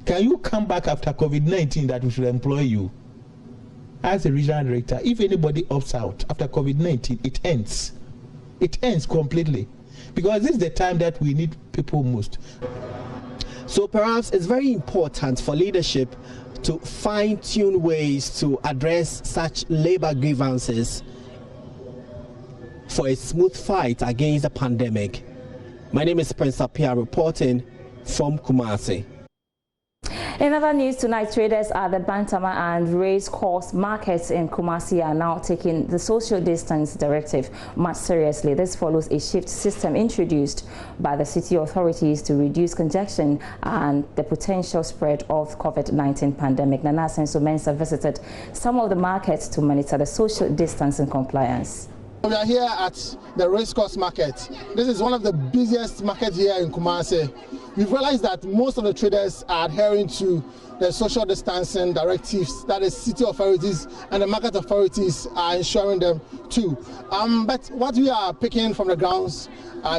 Can you come back after COVID-19 that we should employ you? As a regional director, if anybody opts out after COVID-19, it ends. It ends completely. Because this is the time that we need people most. So perhaps it's very important for leadership to fine-tune ways to address such labor grievances for a smooth fight against the pandemic. My name is Prince Appiah reporting from Kumasi. In other news tonight, traders at the Bantama and Race Course markets in Kumasi are now taking the social distance directive much seriously. This follows a shift system introduced by the city authorities to reduce congestion and the potential spread of COVID-19 pandemic. Nana Senso-Mensah visited some of the markets to monitor the social distancing compliance. We are here at the Race Course market. This is one of the busiest markets here in Kumasi. we've realized that most of the traders are adhering to the social distancing directives that the city authorities and the market authorities are ensuring them too. But what we are picking from the grounds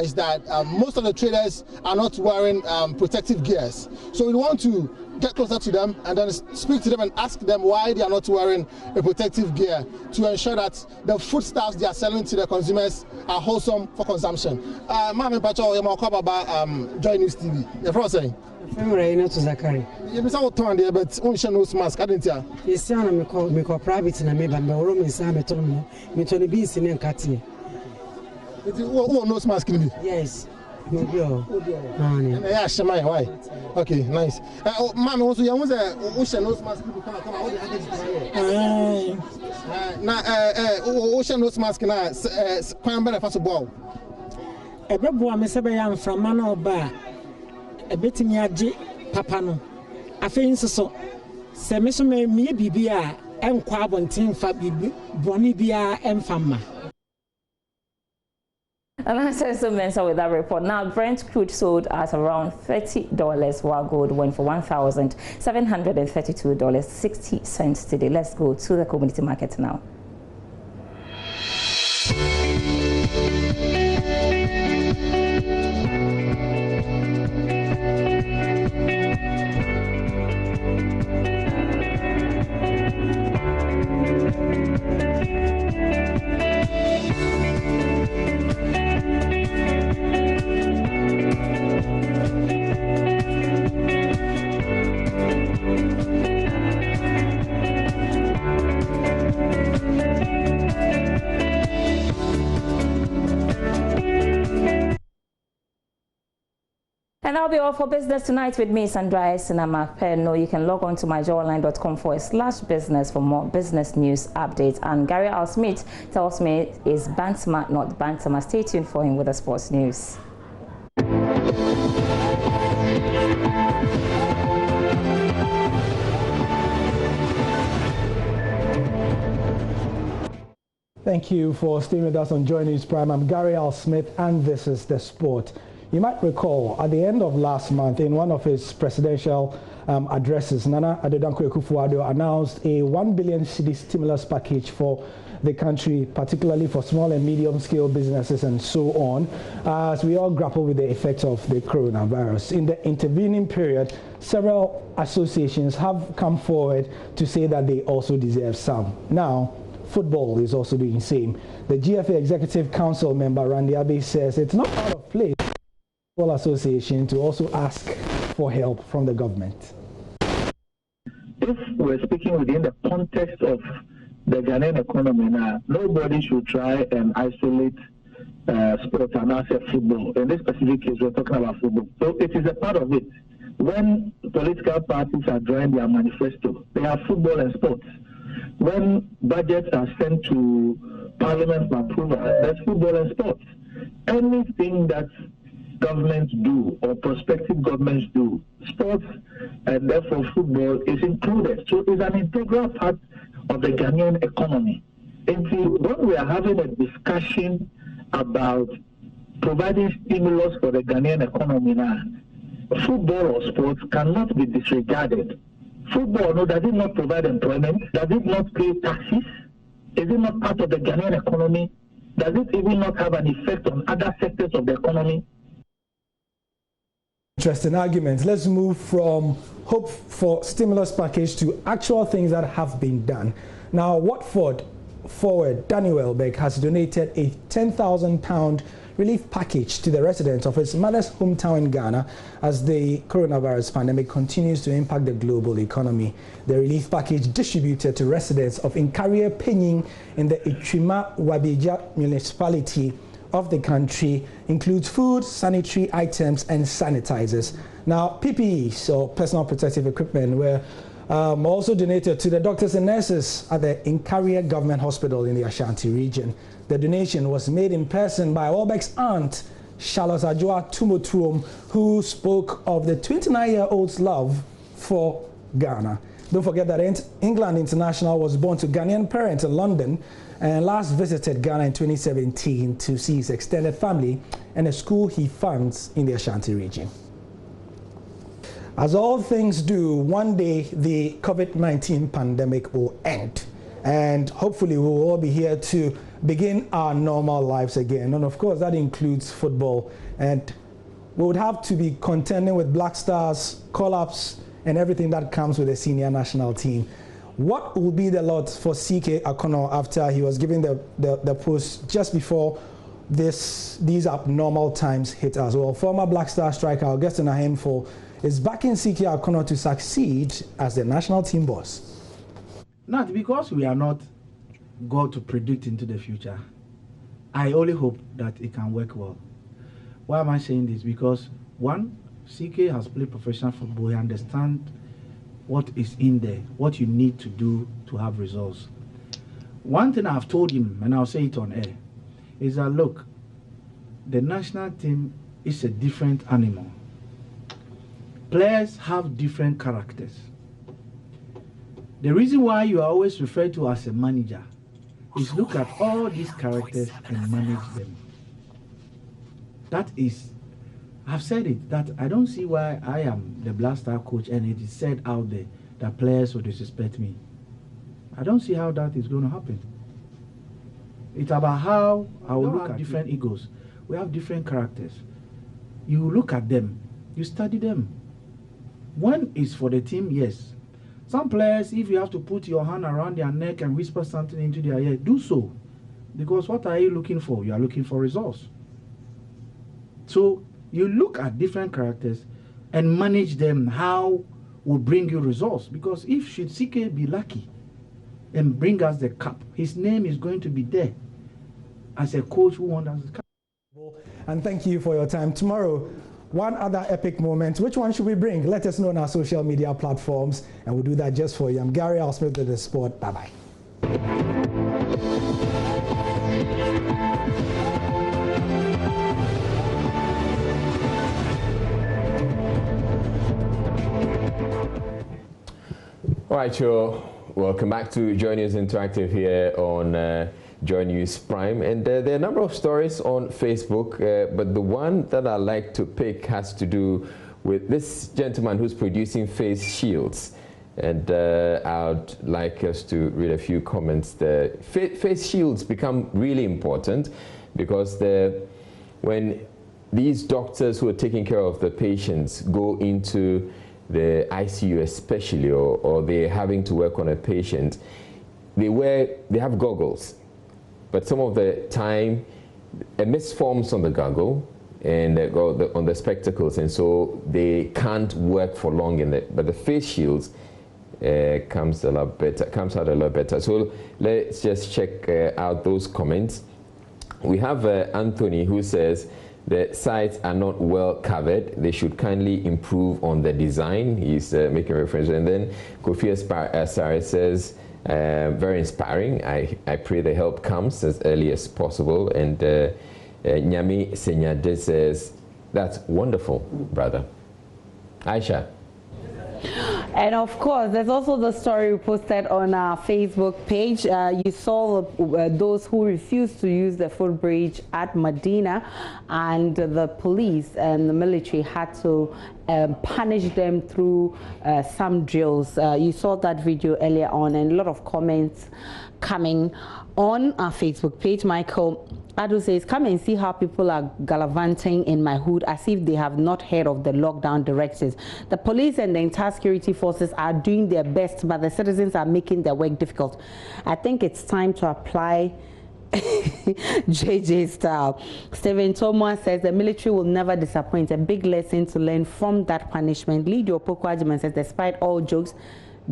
is that most of the traders are not wearing protective gears. So we want to get closer to them and then speak to them and ask them why they are not wearing a protective gear to ensure that the foodstuffs they are selling to the consumers are wholesome for consumption. Mami Pacho, you're about Joy News TV. You're from saying? I'm Reina to Zakari. You miss out on there, but on nose mask, I didn't tell. Yes, sir, I'm a private in a maybe, but room is a meton, Mitoni Beans in Catty. What nose mask in me? Yes. Yeah, Shamai, why? Okay, nice. Mama, also, you was a ocean nose mask. Ocean nose mask, and I can't better first of all. A brabo, Miss Abayam from Mano Bar, a bit in Yaji, Papano. I think so. Semiso may be a and Quabon team Fabi Bonibia and Fama. And I said so Mensa with that report. Now, Brent crude sold at around $30, while gold went for $1,732.60 today. Let's go to the commodity market now. And that'll be all for business tonight with me, Sandra Sinama Penno. You can log on to myjoyonline.com/business for more business news updates. And Gary Al Smith tells me it's Bantama, not Bantama. Stay tuned for him with the sports news. Thank you for staying with us on Joy News Prime. I'm Gary Al Smith, and this is The Sport. You might recall at the end of last month, in one of his presidential addresses, Nana Addo Dankwa Akufo-Addo announced a 1 billion cedi stimulus package for the country, particularly for small and medium-scale businesses and so on, as we all grapple with the effects of the coronavirus. In the intervening period, several associations have come forward to say that they also deserve some. Now, football is also doing the same. The GFA Executive Council member Randy Abbey says it's not out of place for the Football Association to also ask for help from the government. If we're speaking within the context of the Ghanaian economy now, nobody should try and isolate sport and asset football. In this specific case, we're talking about football. So it is a part of it. When political parties are drawing their manifesto, they have football and sports. When budgets are sent to Parliament for approval, there's football and sports. Anything that governments do or prospective governments do, sports and therefore football is included. So it's an integral part of the Ghanaian economy. When we are having a discussion about providing stimulus for the Ghanaian economy now, football or sports cannot be disregarded. Football, no, does it not provide employment? Does it not pay taxes? Is it not part of the Ghanaian economy? Does it even not have an effect on other sectors of the economy? Interesting arguments. Let's move from hope for stimulus package to actual things that have been done. Now, Watford forward Danny Welbeck has donated a £10,000 relief package to the residents of his mother's hometown in Ghana as the coronavirus pandemic continues to impact the global economy. The relief package distributed to residents of Inkaria Penying in the Itrima Wabija municipality of the country includes food, sanitary items and sanitizers. Now, PPEs, or personal protective equipment, were also donated to the doctors and nurses at the Inkaria Government Hospital in the Ashanti region. The donation was made in person by Welbeck's aunt, Charlotte Adjoa Tumotuom, who spoke of the 29-year-old's love for Ghana. Don't forget that England International was born to Ghanaian parents in London and last visited Ghana in 2017 to see his extended family and a school he funds in the Ashanti region. As all things do, one day the COVID-19 pandemic will end. And hopefully we will all be here to begin our normal lives again. And of course, that includes football. And we would have to be contending with Black Stars, call-ups, and everything that comes with the senior national team. What will be the lot for CK Akono after he was given the post just before these abnormal times hit us? Well, former Black Star striker Augustine Ahemfo is backing CK Akono to succeed as the national team boss. Not because we are not God to predict into the future. I only hope that it can work well. Why am I saying this? Because one, CK has played professional football. He understands what is in there, what you need to do to have results. One thing I've told him, and I'll say it on air, is that look, the national team is a different animal. Players have different characters. The reason why you are always referred to as a manager is look at all these characters and manage them. That is, I've said it, that I don't see why I am the Black Star coach and it is said out there that players will disrespect me. I don't see how that is going to happen. It's about how I will look at different egos. We have different characters. You look at them, you study them. One is for the team, yes. Some players, if you have to put your hand around their neck and whisper something into their ear, do so. Because what are you looking for? You are looking for results. So you look at different characters and manage them, how will bring you results. Because if should CK be lucky and bring us the cup, his name is going to be there as a coach who won us the cup. And thank you for your time. Tomorrow, one other epic moment. Which one should we bring? Let us know on our social media platforms, and we'll do that just for you. I'm Gary Alsmith with The Sport. Bye-bye. All right, sure. Welcome back to Joy News Interactive here on Joy News Prime. And there are a number of stories on Facebook, but the one that I like to pick has to do with this gentleman who's producing face shields. And I'd like us to read a few comments there. Face shields become really important because when these doctors who are taking care of the patients go into the ICU especially, or they're having to work on a patient, they have goggles. But some of the time, a mist forms on the goggle and on the spectacles, and so they can't work for long in it. But the face shields comes out a lot better. So let's just check out those comments. We have Anthony who says the sites are not well covered. They should kindly improve on the design. He's making reference. And then Kofi Asare says, very inspiring. I pray the help comes as early as possible. And Nyami Senyade says, that's wonderful, brother. Aisha. And of course, there's also the story we posted on our Facebook page. You saw those who refused to use the footbridge at Medina, and the police and the military had to punish them through some drills. You saw that video earlier on, and a lot of comments coming on our Facebook page. Michael Adu says, come and see how people are gallivanting in my hood as if they have not heard of the lockdown directives. The police and the entire security forces are doing their best, but the citizens are making their work difficult. I think it's time to apply JJ style. Stephen Thomas says the military will never disappoint. A big lesson to learn from that punishment. Lidio Pokwajiman says, despite all jokes,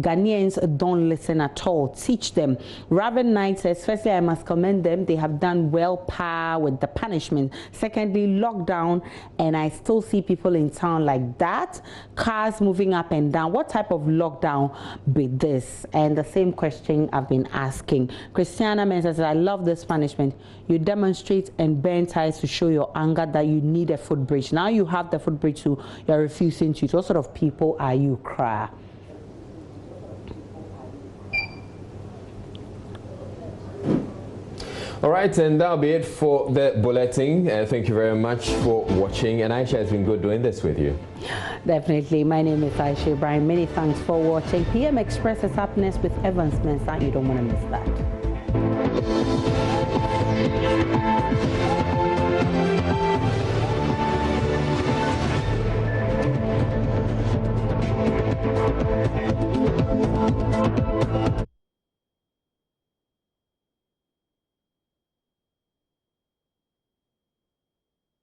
Ghanaians don't listen at all. Teach them. Raven Knight says, firstly, I must commend them. They have done well par with the punishment. Secondly, lockdown, and I still see people in town like that. Cars moving up and down. What type of lockdown be this? And the same question I've been asking. Christiana Mensah says, I love this punishment. You demonstrate and burn ties to show your anger that you need a footbridge. Now you have the footbridge, so you're refusing to. What sort of people are you, cry? All right, and that'll be it for the bulletin. Thank you very much for watching. And Aisha, it's been good doing this with you. Definitely. My name is Aisha Ibrahim. Many thanks for watching. PM Express is Happiness with Evans Mensah. You don't want to miss that.